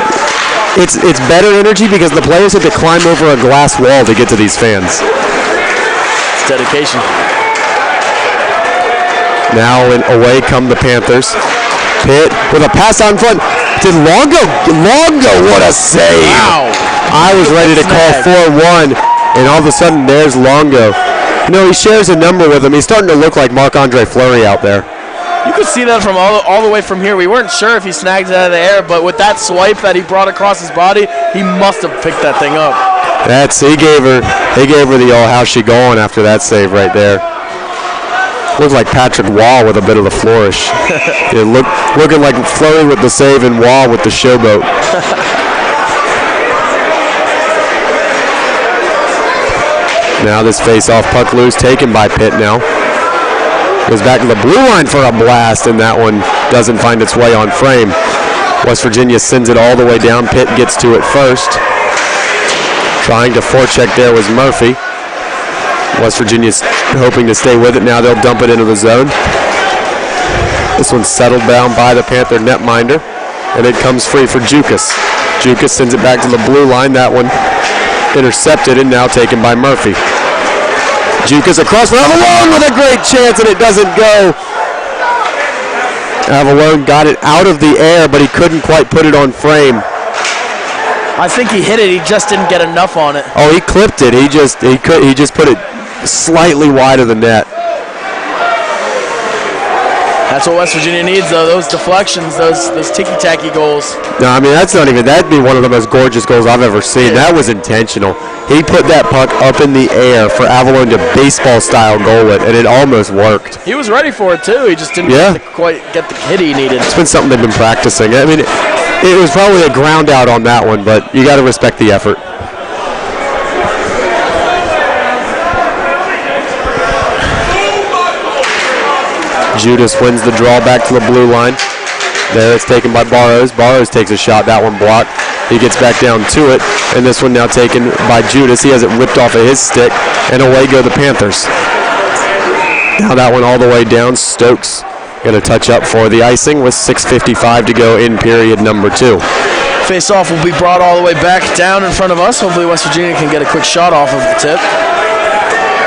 it's better energy because the players had to climb over a glass wall to get to these fans. It's dedication. Now away come the Panthers. Pitt with a pass on front. Did Longo, what a save. Wow. I was ready to call 4-1, and all of a sudden there's Longo. He shares a number with him. He's starting to look like Marc-Andre Fleury out there. You could see that from all the way from here. We weren't sure if he snagged it out of the air, but with that swipe that he brought across his body, he must have picked that thing up. He gave her the how's she going after that save right there. Looks like Patrick Wall with a bit of the flourish. Looking like Fleury with the save and Wall with the showboat. Now this face-off, puck loose, taken by Pitt now. Goes back to the blue line for a blast, and that one doesn't find its way on frame. West Virginia sends it all the way down. Pitt gets to it first. Trying to forecheck there was Murphy. West Virginia's hoping to stay with it. Now they'll dump it into the zone. This one's settled down by the Panther netminder, and it comes free for Jukas. Jukas sends it back to the blue line. That one intercepted and now taken by Murphy. Jukas across for Avalone with a great chance, and it doesn't go. Avalone got it out of the air, but he couldn't quite put it on frame. I think he hit it. He just didn't get enough on it. Oh, he clipped it. He just put it slightly wide of the net. That's what West Virginia needs, though. Those deflections, those ticky-tacky goals. No, I mean, that'd be one of the most gorgeous goals I've ever seen. That was intentional. He put that puck up in the air for Avalone to baseball-style goal it, and it almost worked. He was ready for it, too. He just didn't quite get the hit he needed. It's been something they've been practicing. I mean, it was probably a ground out on that one, but you got to respect the effort. Judas wins the draw back to the blue line. There it's taken by Barrows. Barrows takes a shot. That one blocked. He gets back down to it, and this one now taken by Judas. He has it whipped off of his stick, and away go the Panthers. Now that one all the way down. Stokes going to touch up for the icing with 6:55 to go in period number 2. Face-off will be brought all the way back down in front of us. Hopefully West Virginia can get a quick shot off of the tip.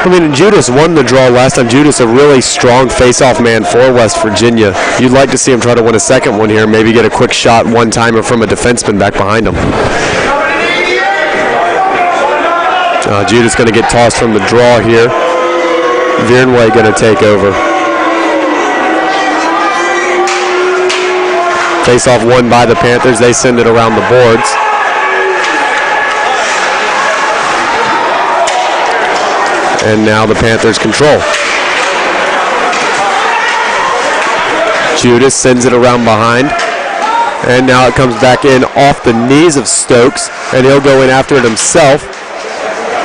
I mean, Judas won the draw last time. Judas, a really strong face-off man for West Virginia. You'd like to see him try to win a second one here, maybe get a quick shot one-timer from a defenseman back behind him. Judas going to get tossed from the draw here. Viernway going to take over. Face-off won by the Panthers. They send it around the boards. And now the Panthers control. Judas sends it around behind. And now it comes back in off the knees of Stokes. And he'll go in after it himself.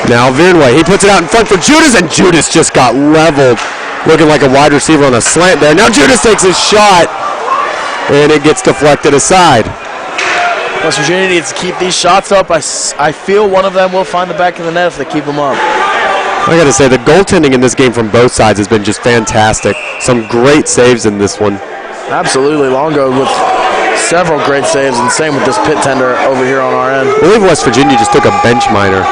Now Viernway, he puts it out in front for Judas, and Judas just got leveled. Looking like a wide receiver on a slant there. Now Judas takes his shot. And it gets deflected aside. West Virginia needs to keep these shots up. I feel one of them will find the back of the net if they keep them up. I got to say, the goaltending in this game from both sides has been just fantastic. Some great saves in this one. Absolutely. Longo with several great saves, and same with this pit tender over here on our end. I believe West Virginia just took a bench minor.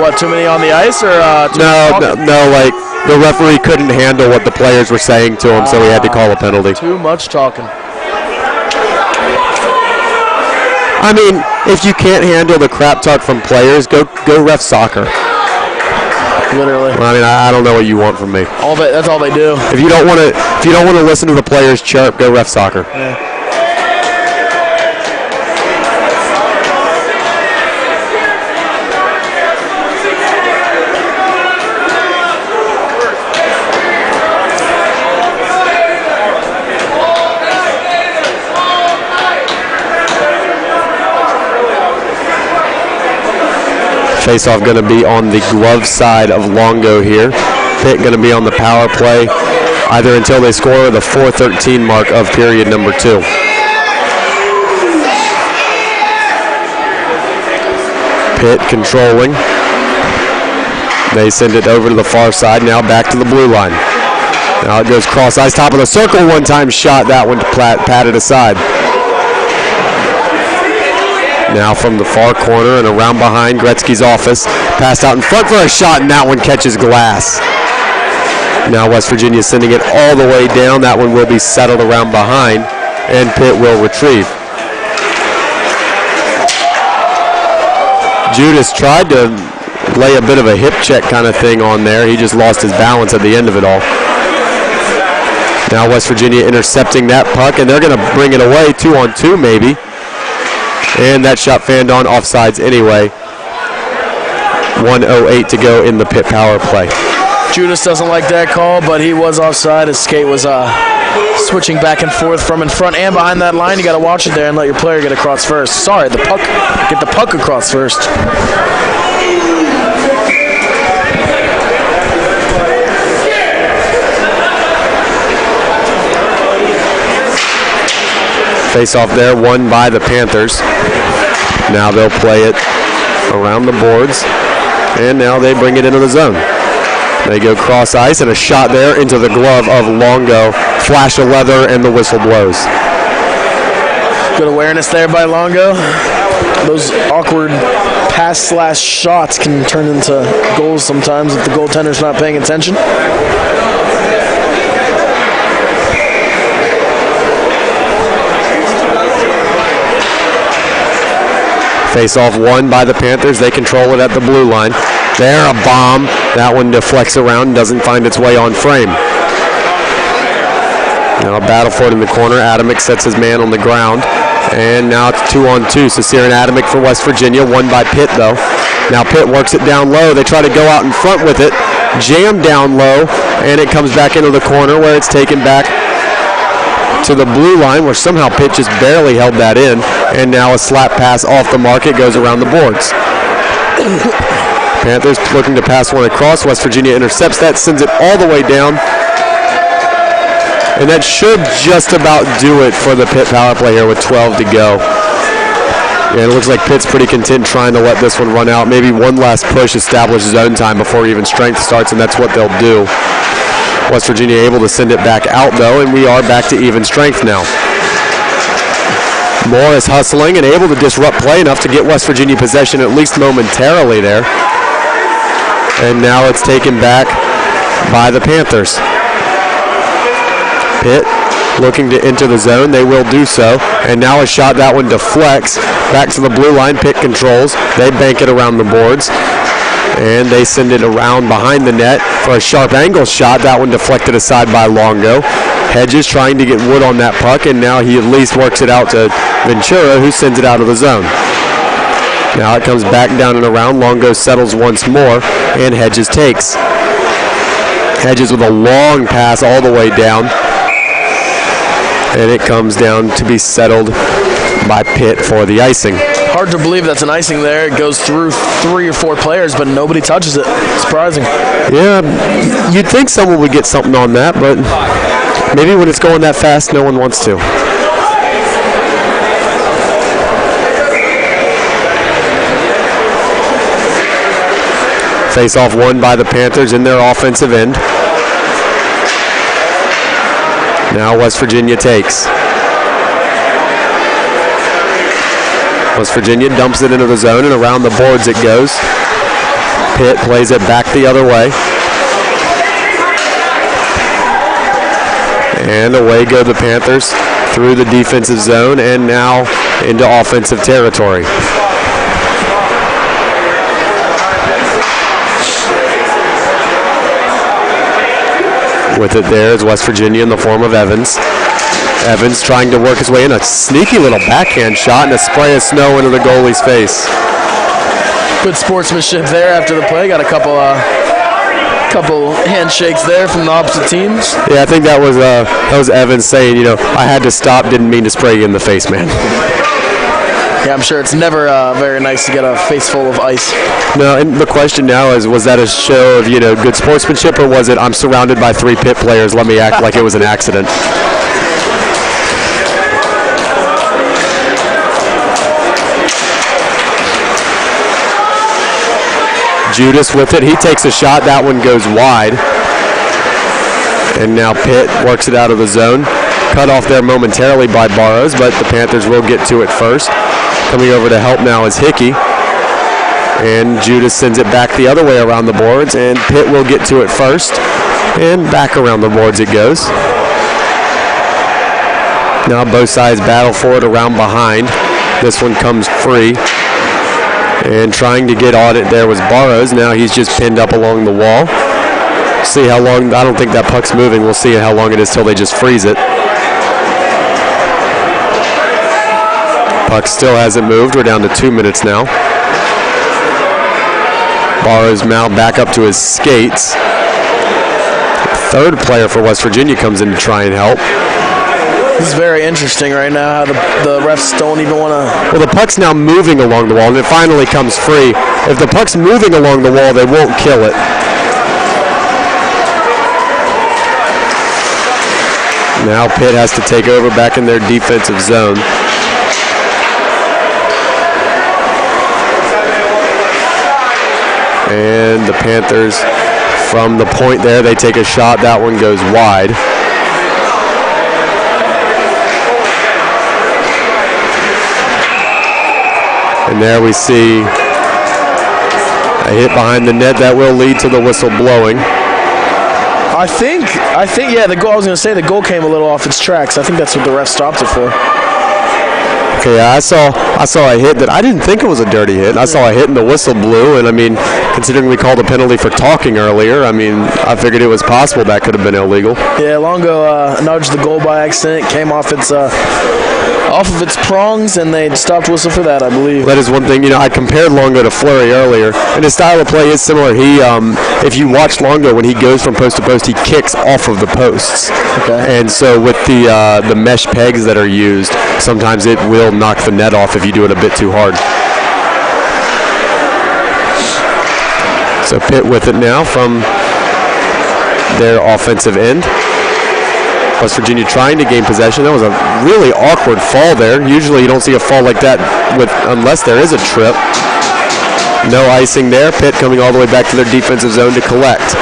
What, too many on the ice? Or No, like the referee couldn't handle what the players were saying to him, so he had to call a penalty. Too much talking. I mean, if you can't handle the crap talk from players, go ref soccer. Literally. Well, I mean, I don't know what you want from me. That's all they do. If you don't want to listen to the players chirp, go ref soccer. Yeah. Face-off going to be on the glove side of Longo here. Pitt going to be on the power play either until they score the 4:13 mark of period number 2. Pitt controlling. They send it over to the far side. Now back to the blue line. Now it goes cross ice, top of the circle, one-time shot. That one patted aside. Now from the far corner and around behind Gretzky's office. Passed out in front for a shot, and that one catches glass. Now West Virginia sending it all the way down. That one will be settled around behind, and Pitt will retrieve. Judas tried to lay a bit of a hip check kind of thing on there. He just lost his balance at the end of it all. Now West Virginia intercepting that puck, and they're going to bring it away 2-on-2 maybe. And that shot fanned on, offsides anyway. 1:08 to go in the Pitt power play. Judas doesn't like that call, but he was offside. His skate was switching back and forth from in front and behind that line. You got to watch it there and let your player get across first. Sorry, get the puck across first. Face-off there, won by the Panthers. Now they'll play it around the boards, and now they bring it into the zone. They go cross ice, and a shot there into the glove of Longo. Flash of leather, and the whistle blows. Good awareness there by Longo. Those awkward pass/shots can turn into goals sometimes if the goaltender's not paying attention. Face-off won by the Panthers. They control it at the blue line. There, a bomb. That one deflects around and doesn't find its way on frame. Now a battle for it in the corner. Adamick sets his man on the ground. And now it's 2-on-2. Sasir and Adamick for West Virginia. Won by Pitt, though. Now Pitt works it down low. They try to go out in front with it. Jam down low. And it comes back into the corner where it's taken back to the blue line, where somehow Pitt just barely held that in. And now a slap pass off the mark. It goes around the boards. Panthers looking to pass one across. West Virginia intercepts that, sends it all the way down. And that should just about do it for the Pitt power play here with 12 to go. Yeah, it looks like Pitt's pretty content trying to let this one run out. Maybe one last push, establish zone time before even strength starts, and that's what they'll do. West Virginia able to send it back out, though, and we are back to even strength now. Morris hustling and able to disrupt play enough to get West Virginia possession at least momentarily there. And now it's taken back by the Panthers. Pitt looking to enter the zone. They will do so. And now a shot. That one deflects. Back to the blue line. Pitt controls. They bank it around the boards. And they send it around behind the net for a sharp angle shot. That one deflected aside by Longo. Hedges trying to get wood on that puck, and now he at least works it out to Ventura, who sends it out of the zone. Now it comes back down and around. Longo settles once more, and Hedges takes. Hedges with a long pass all the way down. And it comes down to be settled by Pitt for the icing. Hard to believe that's an icing there. It goes through 3 or 4 players, but nobody touches it. Surprising. Yeah, you'd think someone would get something on that, but maybe when it's going that fast, no one wants to. Face-off won by the Panthers in their offensive end. Now West Virginia takes. West Virginia dumps it into the zone, and around the boards it goes. Pitt plays it back the other way. And away go the Panthers through the defensive zone and now into offensive territory. With it there is West Virginia in the form of Evans. Evans trying to work his way in. A sneaky little backhand shot and a spray of snow into the goalie's face. Good sportsmanship there after the play. Got a couple handshakes there from the opposite teams. Yeah, I think that was Evans saying, I had to stop, didn't mean to spray you in the face, man. Yeah, I'm sure it's never very nice to get a face full of ice. No, and the question now is, was that a show of, good sportsmanship, or was it, I'm surrounded by 3 Pitt players, let me act like it was an accident? Judas with it. He takes a shot. That one goes wide. And now Pitt works it out of the zone. Cut off there momentarily by Barrows, but the Panthers will get to it first. Coming over to help now is Hickey. And Judas sends it back the other way around the boards, and Pitt will get to it first. And back around the boards it goes. Now both sides battle for it around behind. This one comes free. And trying to get on it there was Barrows. Now he's just pinned up along the wall. See how long, I don't think that puck's moving. We'll see how long it is till they just freeze it. Puck still hasn't moved. We're down to 2 minutes now. Barrows now back up to his skates. Third player for West Virginia comes in to try and help. This is very interesting right now, how the refs don't even want to... Well, the puck's now moving along the wall, and it finally comes free. If the puck's moving along the wall, they won't kill it. Now Pitt has to take over back in their defensive zone. And the Panthers, from the point there, they take a shot. That one goes wide. And there we see a hit behind the net that will lead to the whistle blowing. I think, yeah, the goal, I was going to say the goal came a little off its tracks. I think that's what the ref stopped it for. Okay, I saw a hit that I didn't think it was a dirty hit. I saw a hit and the whistle blew, and I mean, considering we called a penalty for talking earlier, I mean, I figured it was possible that could have been illegal. Yeah, Longo nudged the goal by accident, came off of its prongs, and they stopped whistle for that, I believe. That is one thing. You know, I compared Longo to Fleury earlier, and his style of play is similar. He, if you watch Longo, when he goes from post to post, he kicks off of the posts. Okay. And so with the mesh pegs that are used, sometimes it will knock the net off if you do it a bit too hard. So Pitt with it now from their offensive end. West Virginia trying to gain possession. That was a really awkward fall there. Usually you don't see a fall like that unless there is a trip. No icing there. Pitt coming all the way back to their defensive zone to collect.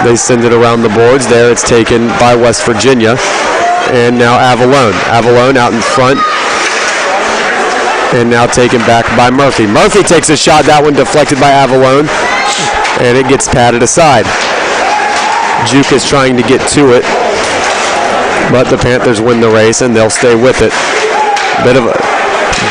They send it around the boards. There it's taken by West Virginia. And now Avalone. Avalone out in front. And now taken back by Murphy. Murphy takes a shot. That one deflected by Avalone. And it gets patted aside. Juke is trying to get to it. But the Panthers win the race, and they'll stay with it. Bit of a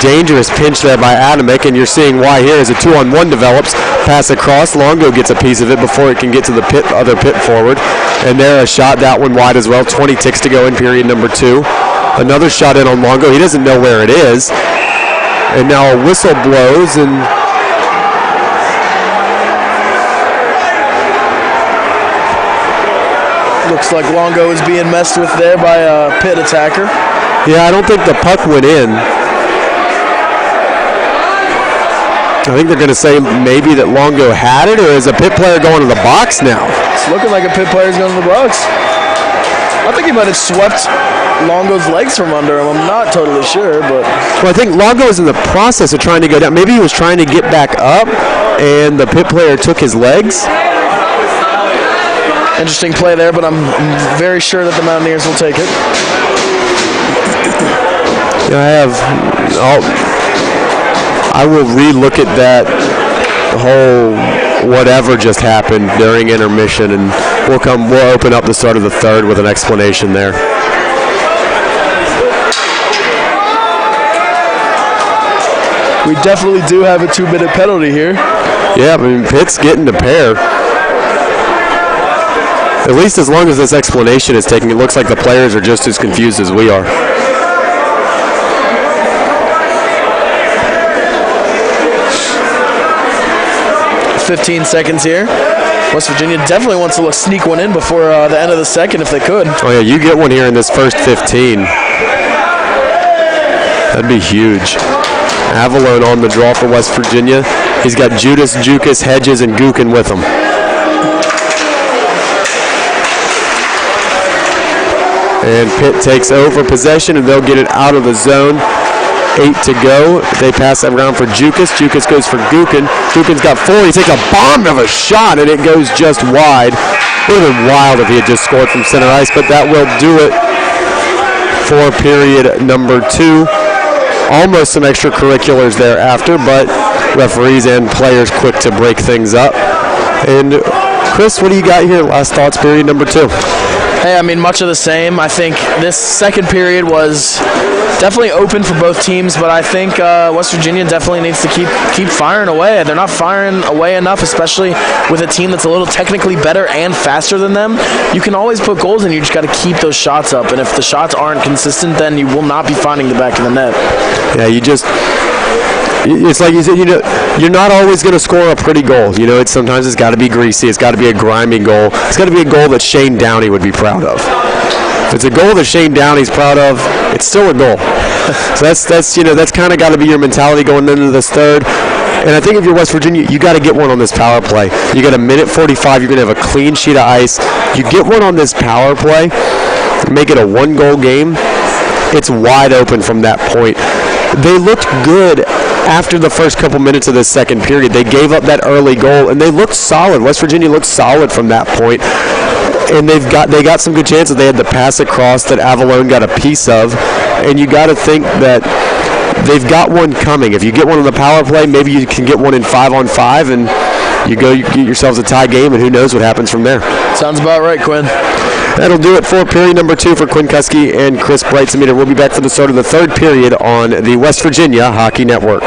dangerous pinch there by Adamick, and you're seeing why here as a 2-on-1 develops. Pass across. Longo gets a piece of it before it can get to the other Pitt forward. And there a shot, that one wide as well. 20 ticks to go in period number 2. Another shot in on Longo. He doesn't know where it is. And now a whistle blows, and looks like Longo is being messed with there by a Pitt attacker. Yeah, I don't think the puck went in. I think they're going to say maybe that Longo had it, or is a Pitt player going to the box now? It's looking like a Pitt player is going to the box. I think he might have swept Longo's legs from under him. I'm not totally sure, but... Well, I think Longo is in the process of trying to go down. Maybe he was trying to get back up, and the Pitt player took his legs. Interesting play there, but I'm very sure that the Mountaineers will take it. Yeah, I will re-look at that whole whatever just happened during intermission, and we'll open up the start of the third with an explanation there. We definitely do have a 2-minute penalty here. Yeah, I mean, Pitt's getting to pair. At least as long as this explanation is taking, it looks like the players are just as confused as we are. $15 seconds here. West Virginia definitely wants to sneak one in before the end of the second if they could. Oh yeah, you get one here in this first 15. That'd be huge. Avalone on the draw for West Virginia. He's got Judas, Jukas, Hedges, and Gookin with him. And Pitt takes over possession, and they'll get it out of the zone. 8 to go. They pass that around for Jukas. Jukas goes for Gookin. Gookin's got 4. He takes a bomb of a shot, and it goes just wide. It would have been wild if he had just scored from center ice, but that will do it for period number 2. Almost some extracurriculars thereafter, but referees and players quick to break things up. And Chris, what do you got here? Last thoughts, period number 2. Hey, I mean, much of the same. I think this second period was definitely open for both teams, but I think West Virginia definitely needs to keep firing away. They're not firing away enough, especially with a team that's a little technically better and faster than them. You can always put goals in. You just got to keep those shots up, and if the shots aren't consistent, then you will not be finding the back of the net. Yeah, it's like you said, you're not always going to score a pretty goal. Sometimes it's got to be greasy. It's got to be a grimy goal. It's got to be a goal that Shane Downey would be proud of. If it's a goal that Shane Downey's proud of, it's still a goal. So that's kind of got to be your mentality going into this third. And I think if you're West Virginia, you got to get one on this power play. You got a minute 45. You're going to have a clean sheet of ice. You get one on this power play, make it a 1-goal game. It's wide open from that point. They looked good after the first couple minutes of this second period. They gave up that early goal, and they looked solid. West Virginia looked solid from that point. And they got some good chances. They had the pass across that Avalon got a piece of, and you got to think that they've got one coming. If you get one on the power play, maybe you can get one in 5-on-5, and you get yourselves a tie game, and who knows what happens from there. Sounds about right, Quinn. That'll do it for period number 2 for Quinn Kuski and Chris Breitzemeter. We'll be back for the start of the third period on the West Virginia Hockey Network.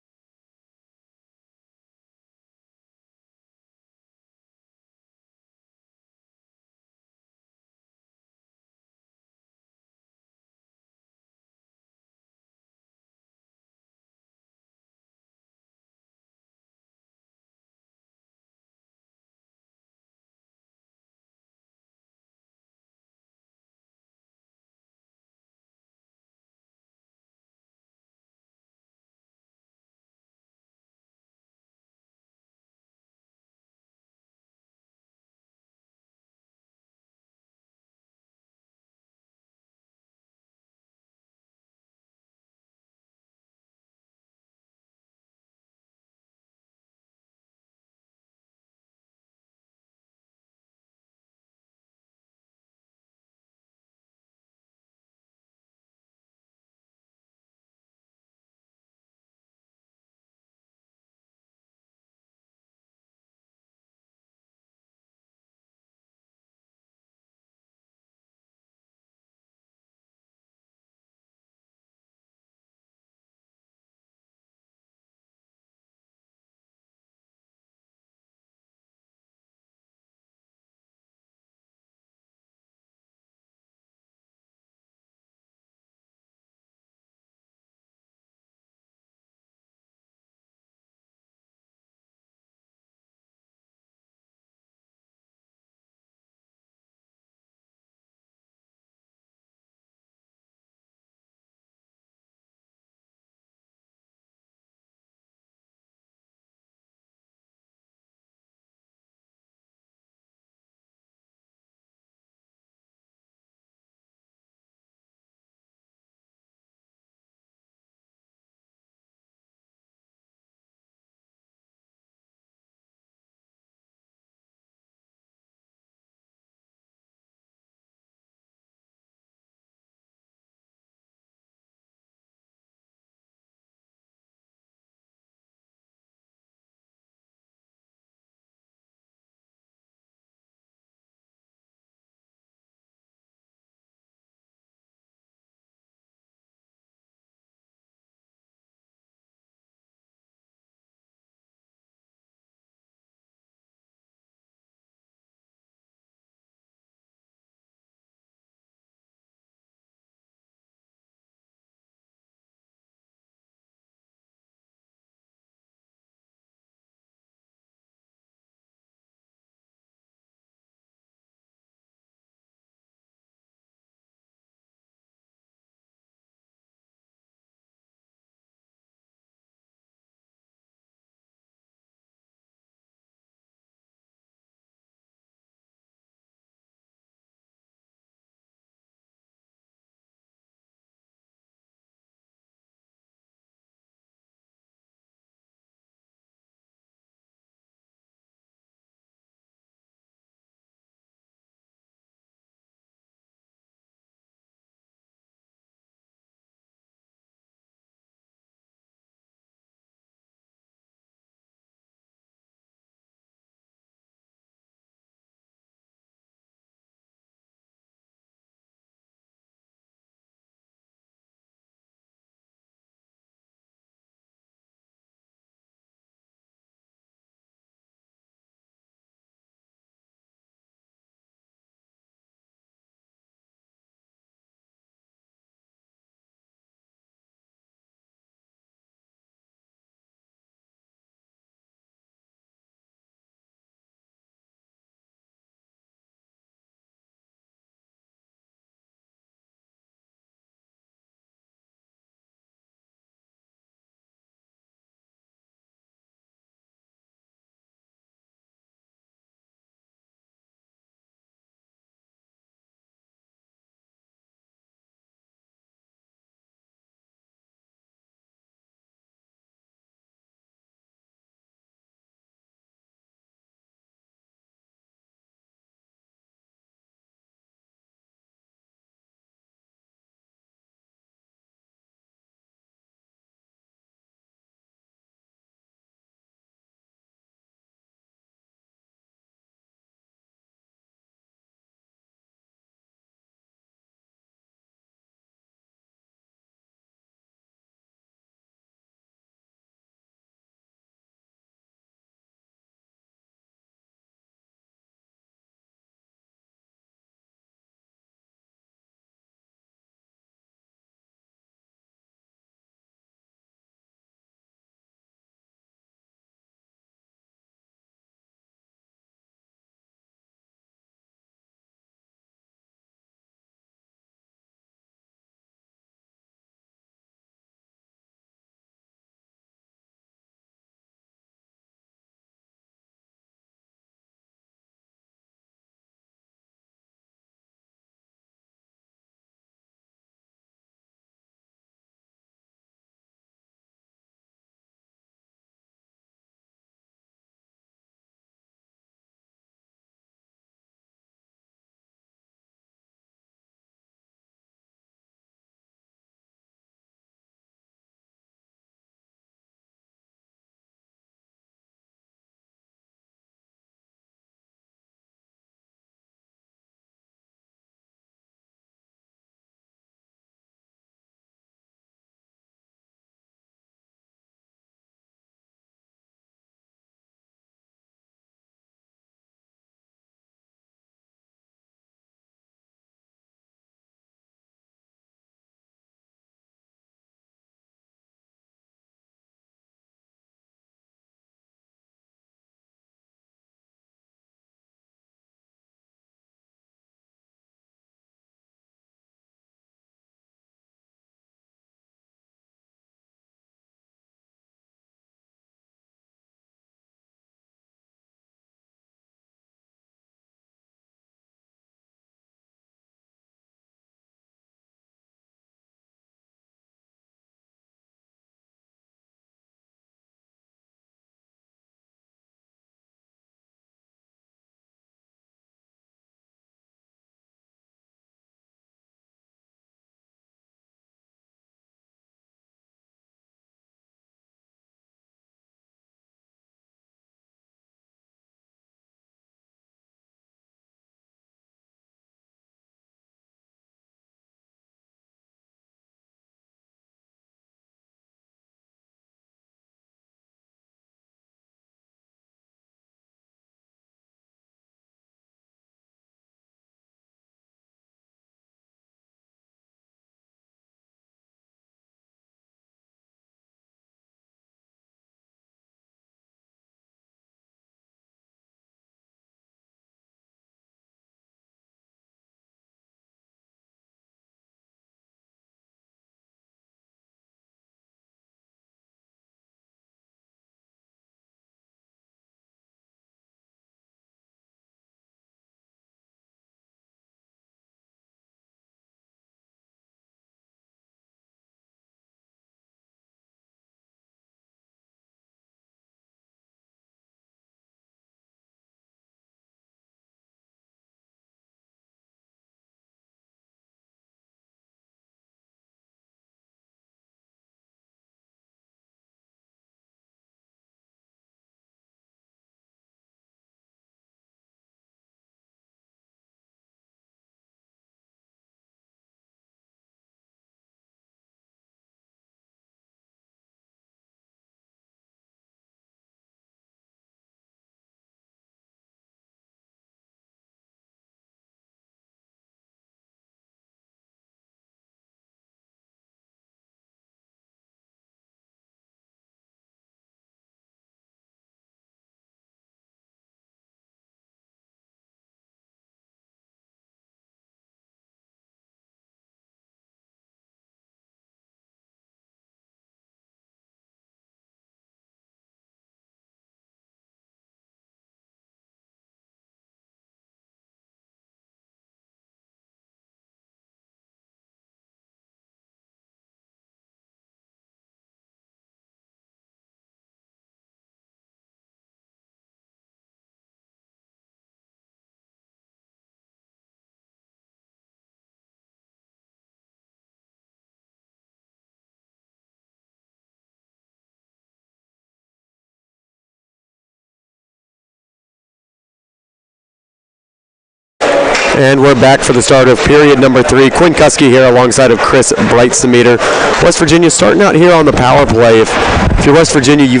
And we're back for the start of period number 3. Quinn Kuski here alongside of Chris Breitsemeter. West Virginia starting out here on the power play. If you're West Virginia, you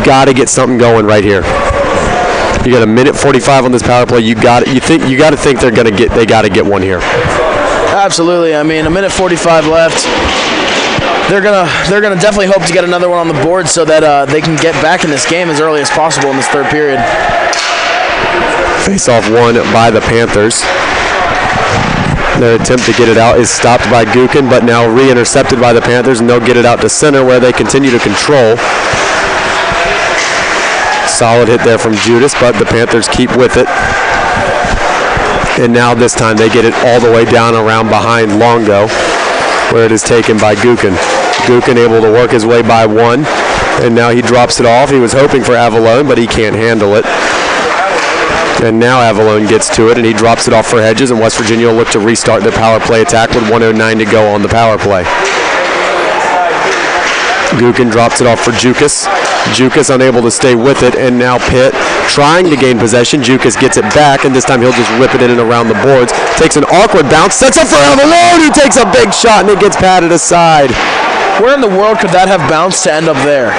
got to get something going right here. You got a minute 45 on this power play. You got to think they got to get one here. Absolutely. I mean, a minute 45 left. They're gonna definitely hope to get another one on the board so that they can get back in this game as early as possible in this third period. Face-off won by the Panthers. Their attempt to get it out is stopped by Gukin, but now re-intercepted by the Panthers, and they'll get it out to center where they continue to control. Solid hit there from Judas, but the Panthers keep with it. And now this time they get it all the way down around behind Longo, where it is taken by Gukin. Gukin able to work his way by one, and now he drops it off. He was hoping for Avalone, but he can't handle it. And now Avalone gets to it, and he drops it off for Hedges, and West Virginia will look to restart their power play attack with 1:09 to go on the power play. Gukin drops it off for Jukas. Jukas unable to stay with it, and now Pitt trying to gain possession. Jukas gets it back, and this time he'll just whip it in and around the boards. Takes an awkward bounce, sets up for Avalone, who takes a big shot, and it gets patted aside. Where in the world could that have bounced to end up there?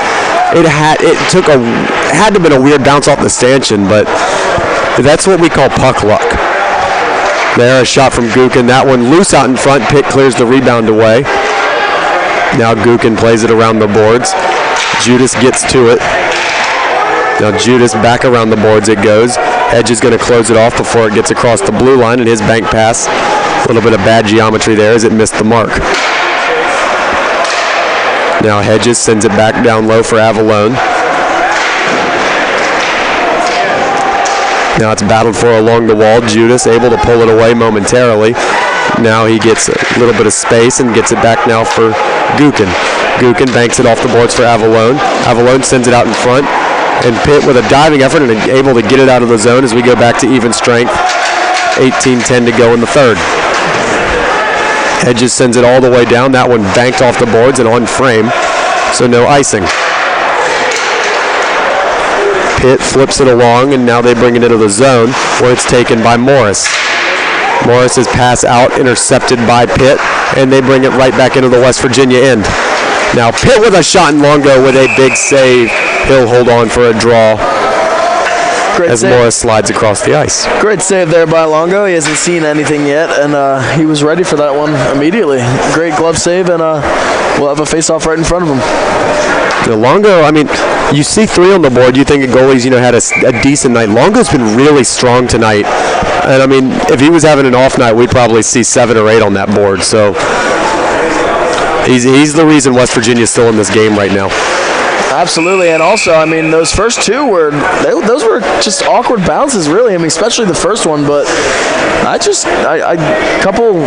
It had to have been a weird bounce off the stanchion, but that's what we call puck luck. There, a shot from Gukin. That one loose out in front. Pitt clears the rebound away. Now Gukin plays it around the boards. Judas gets to it. Now Judas back around the boards it goes. Hedge is going to close it off before it gets across the blue line, and his bank pass, a little bit of bad geometry there as it missed the mark. Now Hedges sends it back down low for Avalone. Now it's battled for along the wall. Judas able to pull it away momentarily. Now he gets a little bit of space and gets it back now for Gukin. Gukin banks it off the boards for Avalone. Avalone sends it out in front. And Pitt with a diving effort and able to get it out of the zone as we go back to even strength. 18-10 to go in the third. Hedges sends it all the way down. That one banked off the boards and on frame, so no icing. Pitt flips it along, and now they bring it into the zone where it's taken by Morris. Morris's pass out, intercepted by Pitt, and they bring it right back into the West Virginia end. Now Pitt with a shot and Longo with a big save. He'll hold on for a draw. Great as save. Morris slides across the ice. Great save there by Longo. He hasn't seen anything yet, and he was ready for that one immediately. Great glove save, and we'll have a face-off right in front of him. Longo, I mean, you see 3 on the board. You think a goalie's, had a decent night. Longo's been really strong tonight. And, I mean, if he was having an off night, we'd probably see 7 or 8 on that board. So he's the reason West Virginia's still in this game right now. Absolutely, and also, I mean, those first two were just awkward bounces, really. I mean, especially the first one, but a couple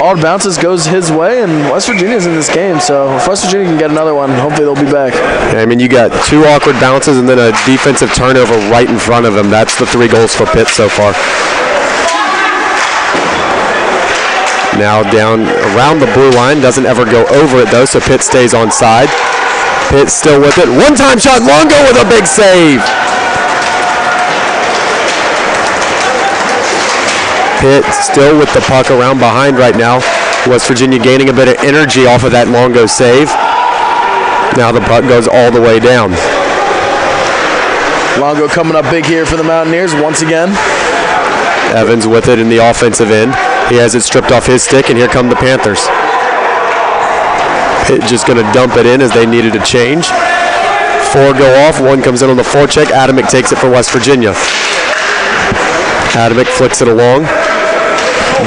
odd bounces goes his way, and West Virginia's in this game. So if West Virginia can get another one, hopefully they'll be back. Yeah, I mean, you got 2 awkward bounces and then a defensive turnover right in front of him. That's the 3 goals for Pitt so far. Now down around the blue line, doesn't ever go over it though, so Pitt stays on side. Pitt still with it. One-time shot, Longo with a big save. Pitt still with the puck around behind right now. West Virginia gaining a bit of energy off of that Longo save. Now the puck goes all the way down. Longo coming up big here for the Mountaineers once again. Evans with it in the offensive end. He has it stripped off his stick, and here come the Panthers. Pitt just going to dump it in as they needed a change. 4 go off, 1 comes in on the forecheck. Adamick takes it for West Virginia. Adamick flicks it along.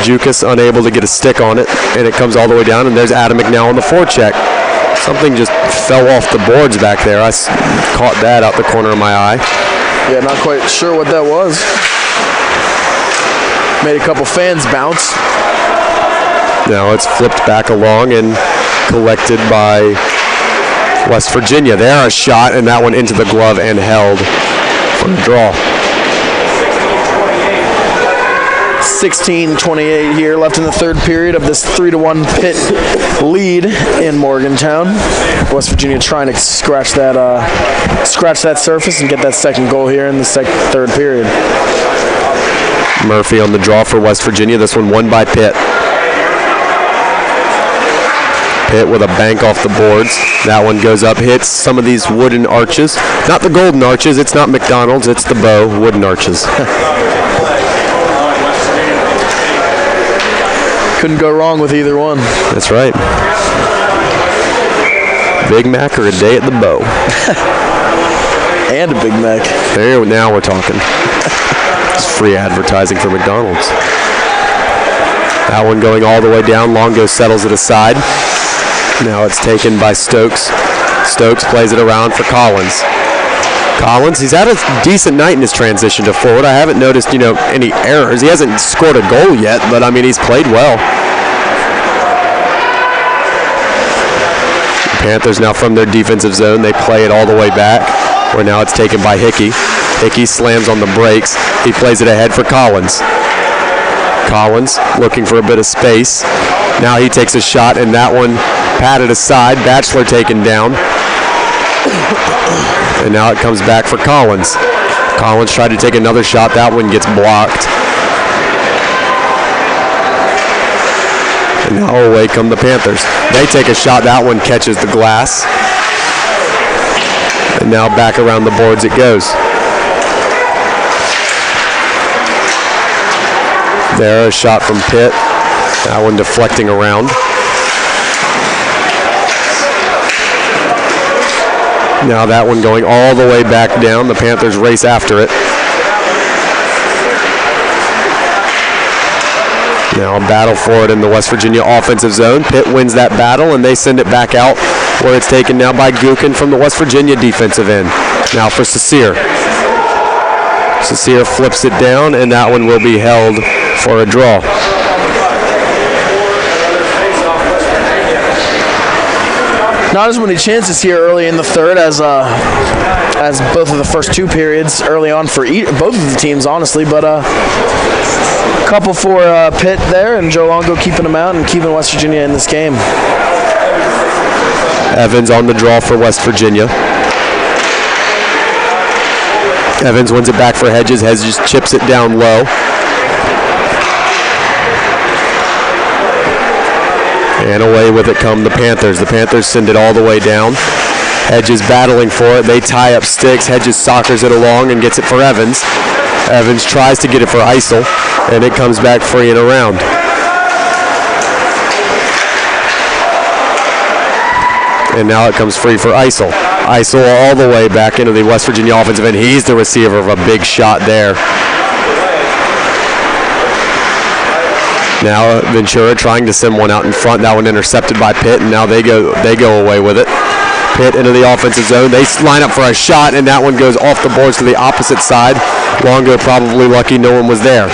Jukas unable to get a stick on it, and it comes all the way down, and there's Adamick now on the forecheck. Something just fell off the boards back there. I caught that out the corner of my eye. Yeah, not quite sure what that was. Made a couple fans bounce. Now it's flipped back along and collected by West Virginia. There, a shot, and that one into the glove and held for a draw. 16:28 here left in the third period of this 3-1 Pitt lead in Morgantown. West Virginia trying to scratch that surface and get that second goal here in the third period. Murphy on the draw for West Virginia. This one won by Pitt. Pitt with a bank off the boards. That one goes up, hits some of these wooden arches. Not the golden arches, it's not McDonald's, it's the Bow wooden arches. Couldn't go wrong with either one. That's right. Big Mac or a day at the Bow. And a Big Mac. There, now we're talking. It's free advertising for McDonald's. That one going all the way down. Longo settles it aside. Now it's taken by Stokes. Stokes plays it around for Collins. Collins, he's had a decent night in his transition to forward. I haven't noticed, any errors. He hasn't scored a goal yet, but I mean, he's played well. The Panthers now from their defensive zone, they play it all the way back, where now it's taken by Hickey. Hickey slams on the brakes. He plays it ahead for Collins. Collins looking for a bit of space. Now he takes a shot, and that one patted aside. Batchelor taken down. And now it comes back for Collins. Collins tried to take another shot. That one gets blocked. And now away come the Panthers. They take a shot. That one catches the glass. And now back around the boards it goes. There, a shot from Pitt. That one deflecting around. Now that one going all the way back down. The Panthers race after it. Now a battle for it in the West Virginia offensive zone. Pitt wins that battle, and they send it back out where it's taken now by Gukin from the West Virginia defensive end. Now for Cecere. Cecere flips it down, and that one will be held for a draw. Not as many chances here early in the third as both of the first two periods early on for both of the teams, honestly. But a couple for Pitt there, and Joe Longo keeping them out and keeping West Virginia in this game. Evans on the draw for West Virginia. Evans wins it back for Hedges. Hedges chips it down low. And away with it come the Panthers. The Panthers send it all the way down. Hedges battling for it. They tie up sticks. Hedges soccers it along and gets it for Evans. Evans tries to get it for Eisel, and it comes back free and around. And now it comes free for Eisel. Eisel all the way back into the West Virginia offensive end. He's the receiver of a big shot there. Now Ventura trying to send one out in front. That one intercepted by Pitt, and now they go away with it. Pitt into the offensive zone. They line up for a shot, and that one goes off the boards to the opposite side. Longo probably lucky no one was there.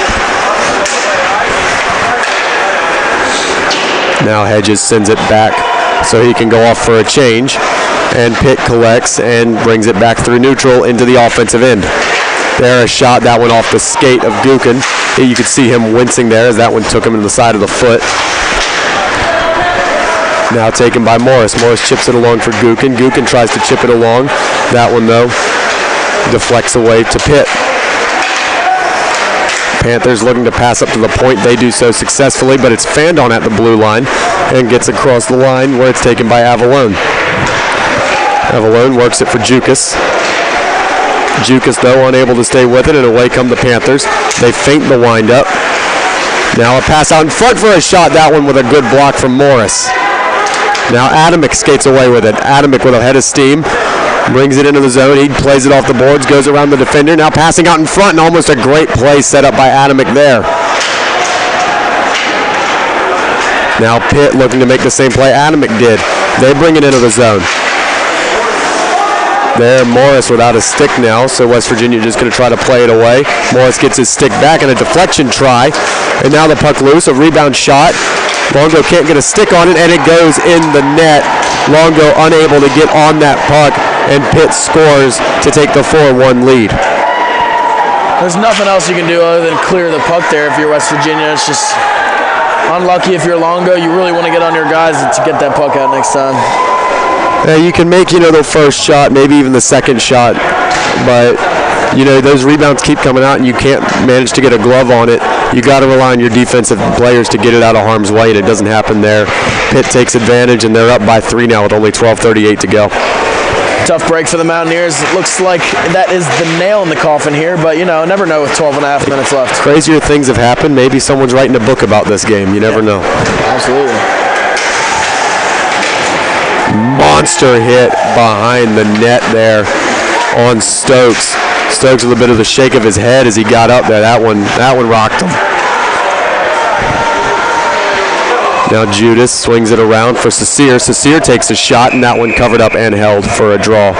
Now Hedges sends it back so he can go off for a change, and Pitt collects and brings it back through neutral into the offensive end. There, a shot. That went off the skate of Gukin. You could see him wincing there as that one took him in the side of the foot. Now taken by Morris. Morris chips it along for Gukin. Gukin tries to chip it along. That one, though, deflects away to Pitt. Panthers looking to pass up to the point. They do so successfully, but it's fanned on at the blue line and gets across the line where it's taken by Avalone. Avalone works it for Jukas. Jukas, though, unable to stay with it, and away come the Panthers. They feint the windup. Now a pass out in front for a shot. That one with a good block from Morris. Now Adamick skates away with it. Adamick with a head of steam. Brings it into the zone. He plays it off the boards, goes around the defender. Now passing out in front, and almost a great play set up by Adamick there. Now Pitt looking to make the same play Adamick did. They bring it into the zone. There, Morris without a stick now, so West Virginia just going to try to play it away. Morris gets his stick back and a deflection try. And now the puck loose, a rebound shot. Longo can't get a stick on it, and it goes in the net. Longo unable to get on that puck, and Pitt scores to take the 4-1 lead. There's nothing else you can do other than clear the puck there if you're West Virginia. It's just unlucky if you're Longo. You really want to get on your guys to get that puck out next time. You can make, the first shot, maybe even the second shot, but those rebounds keep coming out and you can't manage to get a glove on it. You got to rely on your defensive players to get it out of harm's way, and it doesn't happen there. Pitt takes advantage, and they're up by 3 now with only 12:38 to go. Tough break for the Mountaineers. It looks like that is the nail in the coffin here, but never know with 12 and a half minutes left. Crazier things have happened. Maybe someone's writing a book about this game. You never know. Absolutely. Monster hit behind the net there on Stokes. Stokes with a bit of the shake of his head as he got up there. That one rocked him. Now Judas swings it around for Sasir. Sasir takes a shot, and that one covered up and held for a draw.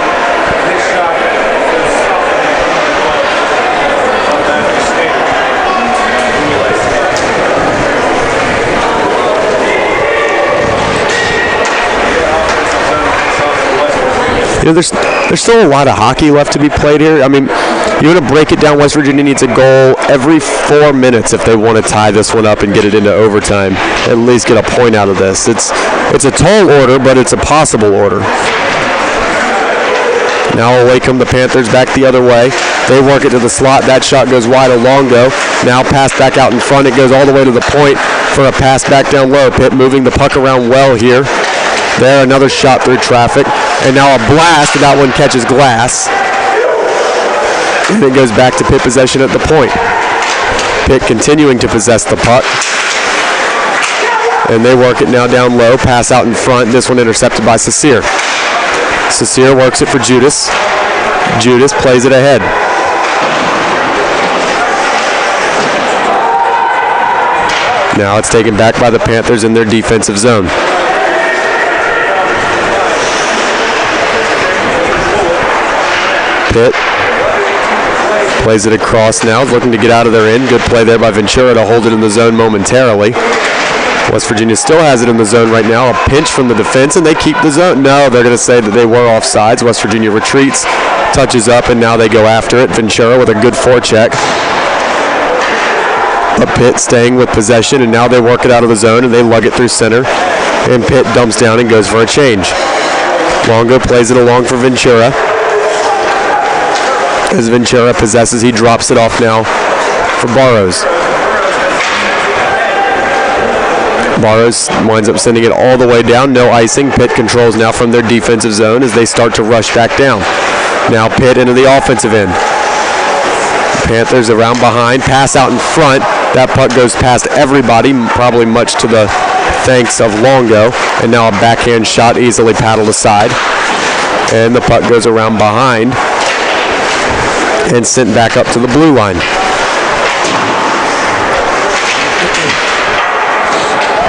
There's still a lot of hockey left to be played here. I mean, you want to break it down. West Virginia needs a goal every 4 minutes if they want to tie this one up and get it into overtime. At least get a point out of this. It's a tall order, but it's a possible order. Now away come the Panthers back the other way. They work it to the slot. That shot goes wide. A Longo. Now pass back out in front. It goes all the way to the point for a pass back down low. Pitt moving the puck around well here. There, another shot through traffic. And now a blast, and that one catches glass. And it goes back to Pitt possession at the point. Pitt continuing to possess the puck. And they work it now down low. Pass out in front. This one intercepted by Sasir. Sasir works it for Judas. Judas plays it ahead. Now it's taken back by the Panthers in their defensive zone. Pitt plays it across now, looking to get out of their end. Good play there by Ventura to hold it in the zone momentarily. West Virginia still has it in the zone right now. A pinch from the defense, and they keep the zone. No, they're going to say that they were offsides. West Virginia retreats, touches up, and now they go after it. Ventura with a good forecheck. But Pitt staying with possession, and now they work it out of the zone, and they lug it through center. And Pitt dumps down and goes for a change. Longo plays it along for Ventura. As Ventura possesses, he drops it off now for Barrows. Barrows winds up sending it all the way down. No icing. Pitt controls now from their defensive zone as they start to rush back down. Now Pitt into the offensive end. Panthers around behind. Pass out in front. That puck goes past everybody, probably much to the thanks of Longo. And now a backhand shot easily paddled aside. And the puck goes around behind and sent back up to the blue line.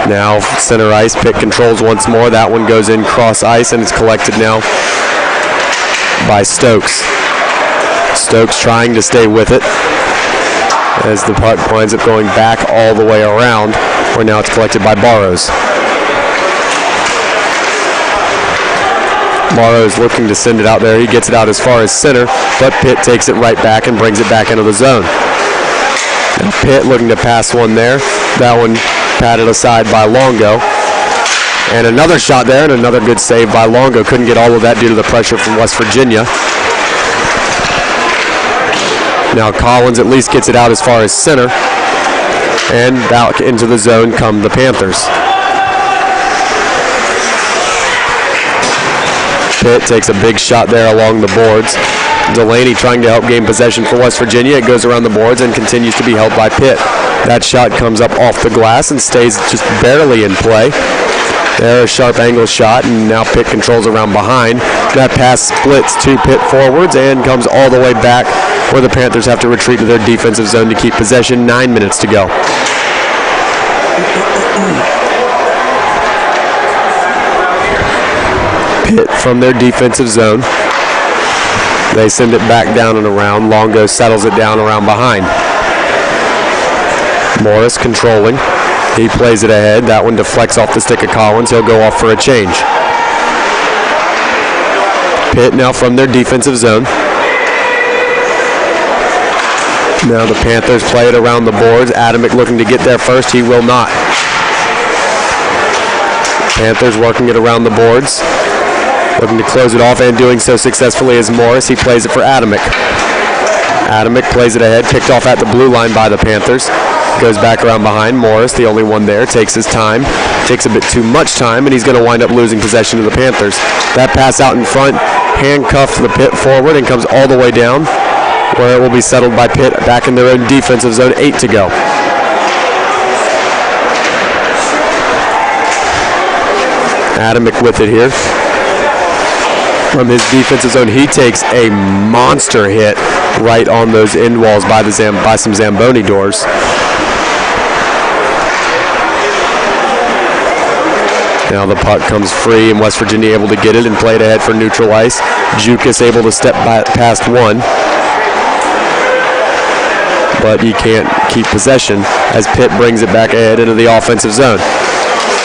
Now center ice, Pitt controls once more. That one goes in cross ice and it's collected now by Stokes. Stokes trying to stay with it as the puck winds up going back all the way around, where now it's collected by Barrows. Barrows looking to send it out there. He gets it out as far as center, but Pitt takes it right back and brings it back into the zone. And Pitt looking to pass one there. That one patted aside by Longo. And another shot there and another good save by Longo. Couldn't get all of that due to the pressure from West Virginia. Now Collins at least gets it out as far as center. And out into the zone come the Panthers. Pitt takes a big shot there along the boards. Delaney trying to help gain possession for West Virginia. It goes around the boards and continues to be held by Pitt. That shot comes up off the glass and stays just barely in play. There, a sharp angle shot, and now Pitt controls around behind. That pass splits two Pitt forwards and comes all the way back where the Panthers have to retreat to their defensive zone to keep possession. 9 minutes to go. Pitt from their defensive zone. They send it back down and around. Longo settles it down around behind. Morris controlling. He plays it ahead. That one deflects off the stick of Collins. He'll go off for a change. Pitt now from their defensive zone. Now the Panthers play it around the boards. Adamick looking to get there first. He will not. Panthers working it around the boards. Looking to close it off and doing so successfully as Morris. He plays it for Adamick. Adamick plays it ahead, picked off at the blue line by the Panthers. Goes back around behind. Morris, the only one there, takes his time. Takes a bit too much time, and he's going to wind up losing possession to the Panthers. That pass out in front, handcuffed the Pitt forward and comes all the way down, where it will be settled by Pitt back in their own defensive zone. 8 to go. Adamick with it here. From his defensive zone, he takes a monster hit right on those end walls by some Zamboni doors. Now the puck comes free, and West Virginia able to get it and play it ahead for neutral ice. Jukas able to step past one, but he can't keep possession as Pitt brings it back ahead into the offensive zone.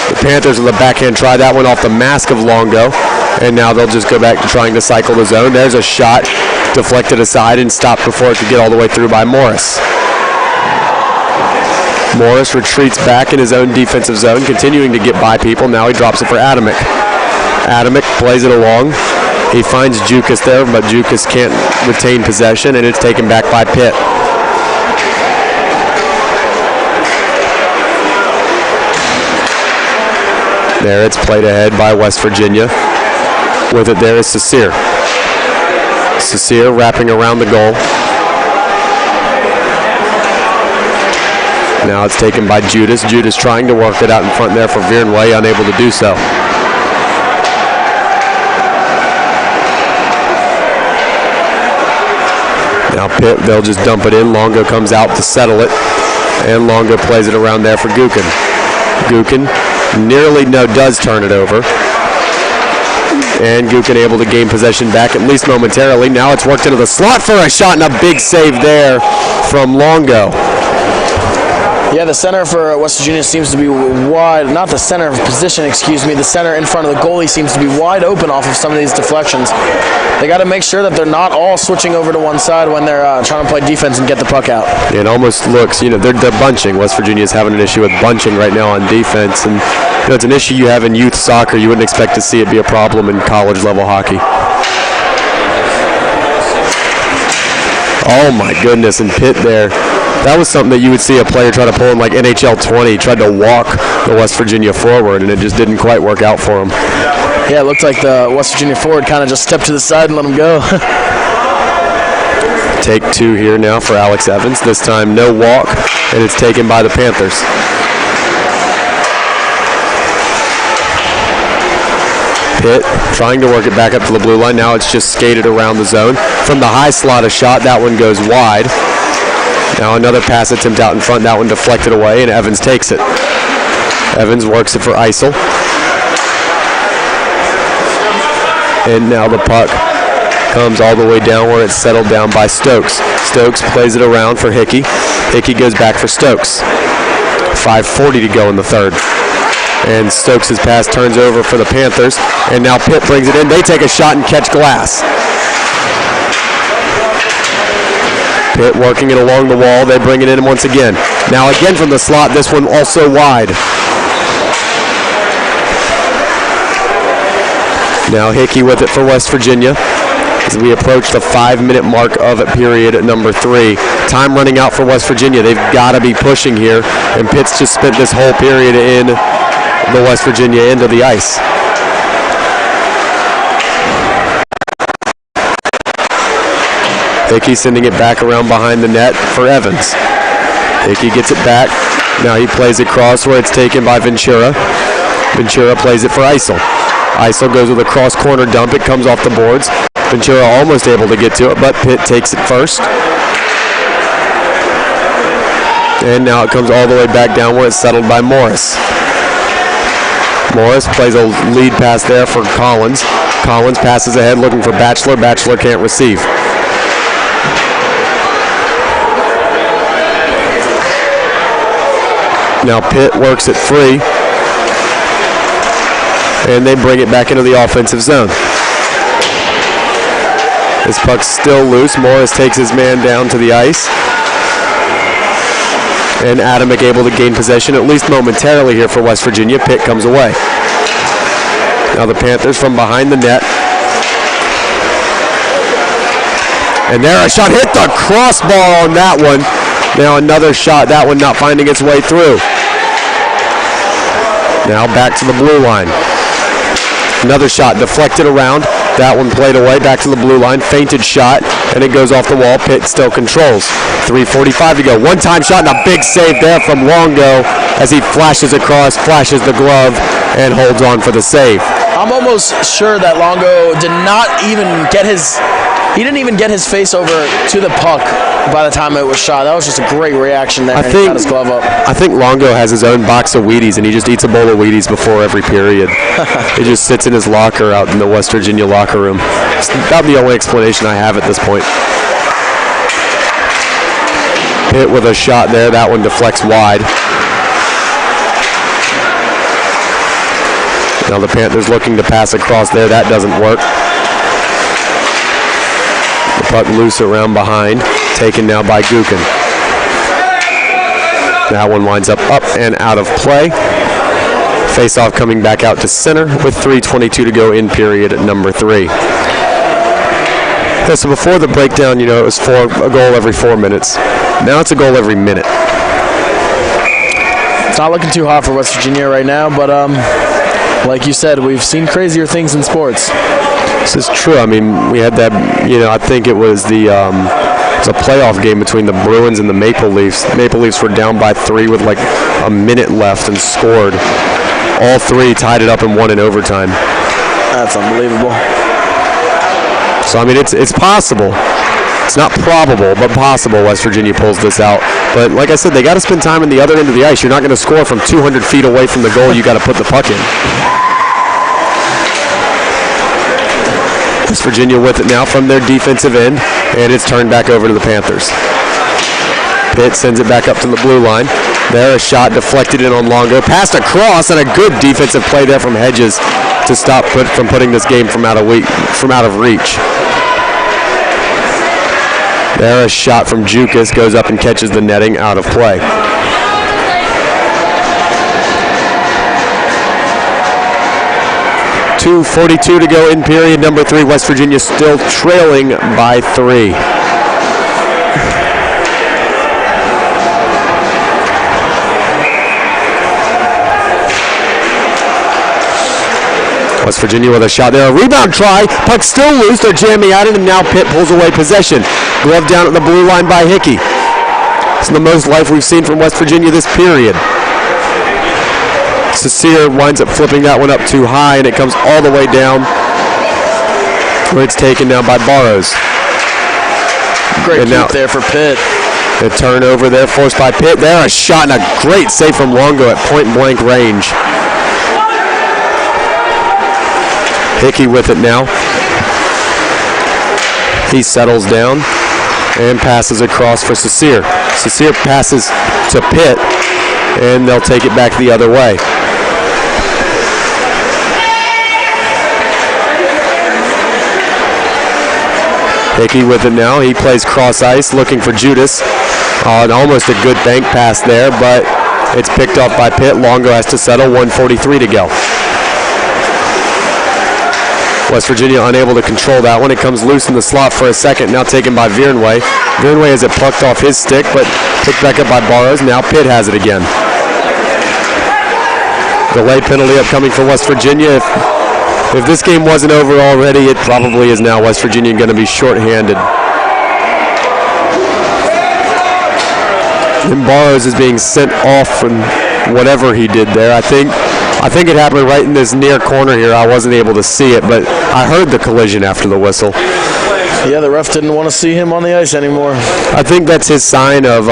The Panthers with the backhand try that one off the mask of Longo, and now they'll just go back to trying to cycle the zone. There's a shot deflected aside and stopped before it could get all the way through by Morris. Morris retreats back in his own defensive zone, continuing to get by people. Now he drops it for Adamick. Adamick plays it along. He finds Jukas there, but Jukas can't retain possession, and it's taken back by Pitt. There it's played ahead by West Virginia. With it there is Saucier. Saucier wrapping around the goal. Now it's taken by Judas. Judas trying to work it out in front there for Viernway, unable to do so. Now Pitt, they'll just dump it in. Longo comes out to settle it, and Longo plays it around there for Gukin. Gukin does turn it over. And Gukin able to gain possession back, at least momentarily. Now it's worked into the slot for a shot, and a big save there from Longo. Yeah, the center for West Virginia seems to be wide, not the center of position, excuse me, the center in front of the goalie seems to be wide open off of some of these deflections. They got to make sure that they're not all switching over to one side when they're trying to play defense and get the puck out. It almost looks, they're bunching. West Virginia's having an issue with bunching right now on defense, and it's an issue you have in youth soccer. You wouldn't expect to see it be a problem in college level hockey. Oh my goodness, and Pitt there. That was something that you would see a player try to pull in like NHL 20, tried to walk the West Virginia forward, and it just didn't quite work out for him. Yeah, it looked like the West Virginia forward kind of just stepped to the side and let him go. Take 2 here now for Alex Evans. This time no walk, and it's taken by the Panthers. Pitt trying to work it back up to the blue line. Now it's just skated around the zone. From the high slot, a shot. That one goes wide. Now another pass attempt out in front. That one deflected away, and Evans takes it. Evans works it for Eisel. And now the puck comes all the way down where it's settled down by Stokes. Stokes plays it around for Hickey. Hickey goes back for Stokes. 5:40 to go in the third. And Stokes' pass turns over for the Panthers. And now Pitt brings it in. They take a shot and catch glass. Pitt working it along the wall. They bring it in once again. Now again from the slot. This one also wide. Now Hickey with it for West Virginia as we approach the 5-minute mark of period at number 3. Time running out for West Virginia. They've got to be pushing here. And Pitt's just spent this whole period in the West Virginia end of the ice. Hickey sending it back around behind the net for Evans. Hickey gets it back. Now he plays it cross where it's taken by Ventura. Ventura plays it for Eisel. Eisel goes with a cross corner dump. It comes off the boards. Ventura almost able to get to it, but Pitt takes it first. And now it comes all the way back down where it's settled by Morris. Morris plays a lead pass there for Collins. Collins passes ahead looking for Batchelor. Batchelor can't receive. Now Pitt works it free. And they bring it back into the offensive zone. This puck's still loose. Morris takes his man down to the ice. And Adamick able to gain possession, at least momentarily here for West Virginia. Pitt comes away. Now the Panthers from behind the net. And there a shot hit the crossbar on that one. Now another shot, that one not finding its way through. Now back to the blue line. Another shot deflected around. That one played away, back to the blue line. Feinted shot, and it goes off the wall. Pitt still controls. 3:45 to go. One-time shot and a big save there from Longo as he flashes across, flashes the glove, and holds on for the save. I'm almost sure that Longo didn't even get his face over to the puck by the time it was shot. That was just a great reaction there. He got his glove up. I think Longo has his own box of Wheaties, and he just eats a bowl of Wheaties before every period. He just sits in his locker out in the West Virginia locker room. It's about the only explanation I have at this point. Pitt with a shot there. That one deflects wide. Now the Panthers looking to pass across there. That doesn't work. The puck loose around behind. Taken now by Gukin. That one winds up and out of play. Face-off coming back out to center with 3:22 to go in period at number 3. Yeah, so before the breakdown, it was a goal every 4 minutes. Now it's a goal every minute. It's not looking too hot for West Virginia right now, but like you said, we've seen crazier things in sports. This is true. I mean, we had that, I think it was it's a playoff game between the Bruins and the Maple Leafs. Maple Leafs were down by 3 with like a minute left and scored. All 3 tied it up and won in overtime. That's unbelievable. So, I mean, it's possible. It's not probable, but possible West Virginia pulls this out. But like I said, they got to spend time on the other end of the ice. You're not going to score from 200 feet away from the goal. You got to put the puck in. West Virginia with it now from their defensive end, and it's turned back over to the Panthers. Pitt sends it back up to the blue line. There, a shot deflected in on Longo. Passed across, and a good defensive play there from Hedges to stop from putting this game from out of reach. There, a shot from Jukas goes up and catches the netting out of play. .2:42 to go in period number 3. West Virginia still trailing by 3. West Virginia with a shot there. A rebound try. Puck still loose. They're jamming at it, and now Pitt pulls away possession. Glove down at the blue line by Hickey. It's the most life we've seen from West Virginia this period. Cecile winds up flipping that one up too high, and it comes all the way down where it's taken down by Barrows. Great keep there for Pitt. The turnover there forced by Pitt. There, a shot and a great save from Longo at point-blank range. Hickey with it now. He settles down and passes across for Cecile. Cecile passes to Pitt, and they'll take it back the other way. Hickey with it now. He plays cross ice looking for Judas. Almost a good bank pass there, but it's picked up by Pitt. Longo has to settle. 1:43 to go. West Virginia unable to control that one. It comes loose in the slot for a second. Now taken by Viernway. Viernway has it plucked off his stick, but picked back up by Barrows. Now Pitt has it again. Delay penalty upcoming for West Virginia. If this game wasn't over already, it probably is now. West Virginia going to be shorthanded. And Barrows is being sent off from whatever he did there. I think it happened right in this near corner here. I wasn't able to see it, but I heard the collision after the whistle. Yeah, the ref didn't want to see him on the ice anymore. I think that's his sign of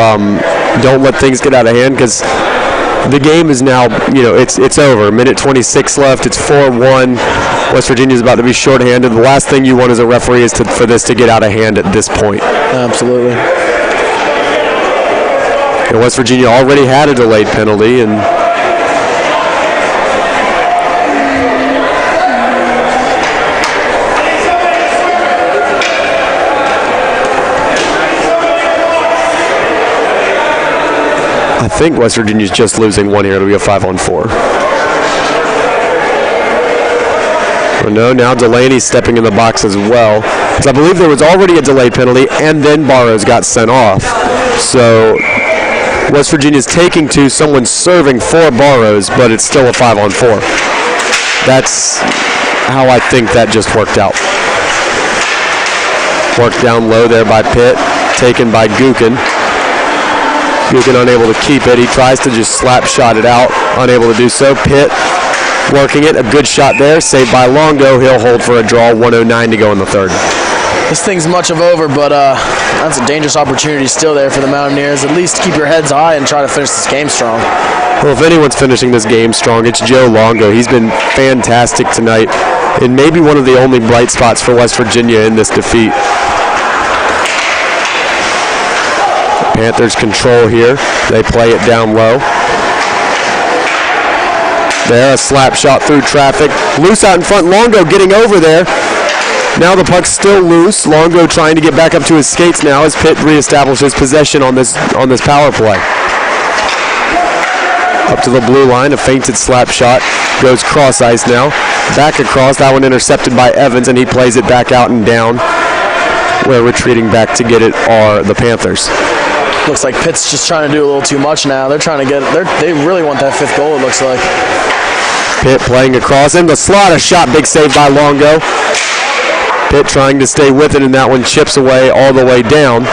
don't let things get out of hand, because the game is now, it's over. Minute 26 left. It's 4-1. West Virginia's about to be shorthanded. The last thing you want as a referee is for this to get out of hand at this point. Absolutely. And West Virginia already had a delayed penalty, and I think West Virginia's just losing one here. It'll be a 5-on-4. Or no, now Delaney stepping in the box as well. Because I believe there was already a delay penalty, and then Barrows got sent off. So West Virginia's taking two, someone serving for Barrows, but it's still a 5-on-4. That's how I think that just worked out. Worked down low there by Pitt, taken by Gookin. Gookin unable to keep it. He tries to just slap shot it out, unable to do so. Pitt working it, a good shot there, saved by Longo. He'll hold for a draw, 1:09 to go in the third. This thing's much of over, but that's a dangerous opportunity still there for the Mountaineers. At least keep your heads high and try to finish this game strong. Well, if anyone's finishing this game strong, it's Joe Longo. He's been fantastic tonight, and maybe one of the only bright spots for West Virginia in this defeat. Panthers control here. They play it down low. There, a slap shot through traffic. Loose out in front. Longo getting over there. Now the puck's still loose. Longo trying to get back up to his skates now as Pitt reestablishes possession on this power play. Up to the blue line, a feinted slap shot. Goes cross ice now. Back across. That one intercepted by Evans, and he plays it back out and down. Where retreating back to get it are the Panthers. Looks like Pitt's just trying to do a little too much now. They're trying to get they really want that fifth goal, it looks like. Pitt playing across in the slot, a shot, big save by Longo. Pitt trying to stay with it, and that one chips away all the way down.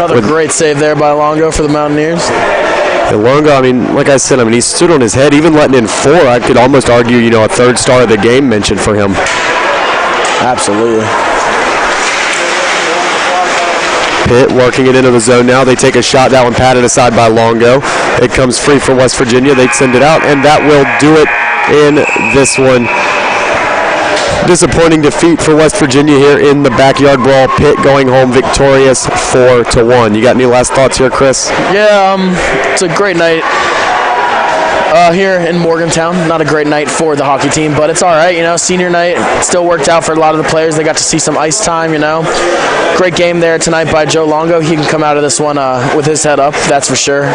Another great save there by Longo for the Mountaineers. And Longo, like I said, he stood on his head, even letting in 4. I could almost argue, a third star of the game mention for him. Absolutely. Pitt working it into the zone now. They take a shot. That one patted aside by Longo. It comes free for West Virginia. They send it out, and that will do it in this one. Disappointing defeat for West Virginia here in the backyard brawl. Pitt going home victorious 4-1. You got any last thoughts here, Chris? Yeah, it's a great night here in Morgantown. Not a great night for the hockey team, but it's all right. Senior night still worked out for a lot of the players. They got to see some ice time. Great game there tonight by Joe Longo. He can come out of this one with his head up, that's for sure.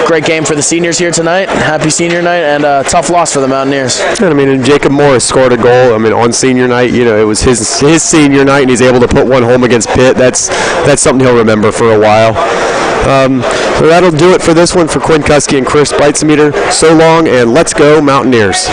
Great game for the seniors here tonight. Happy senior night, and tough loss for the Mountaineers. And Jacob Morris scored a goal. On senior night, it was his senior night, and he's able to put one home against Pitt. That's something he'll remember for a while. So that'll do it for this one for Quinn Kuski and Chris Beitzemeter. So long, and let's go Mountaineers.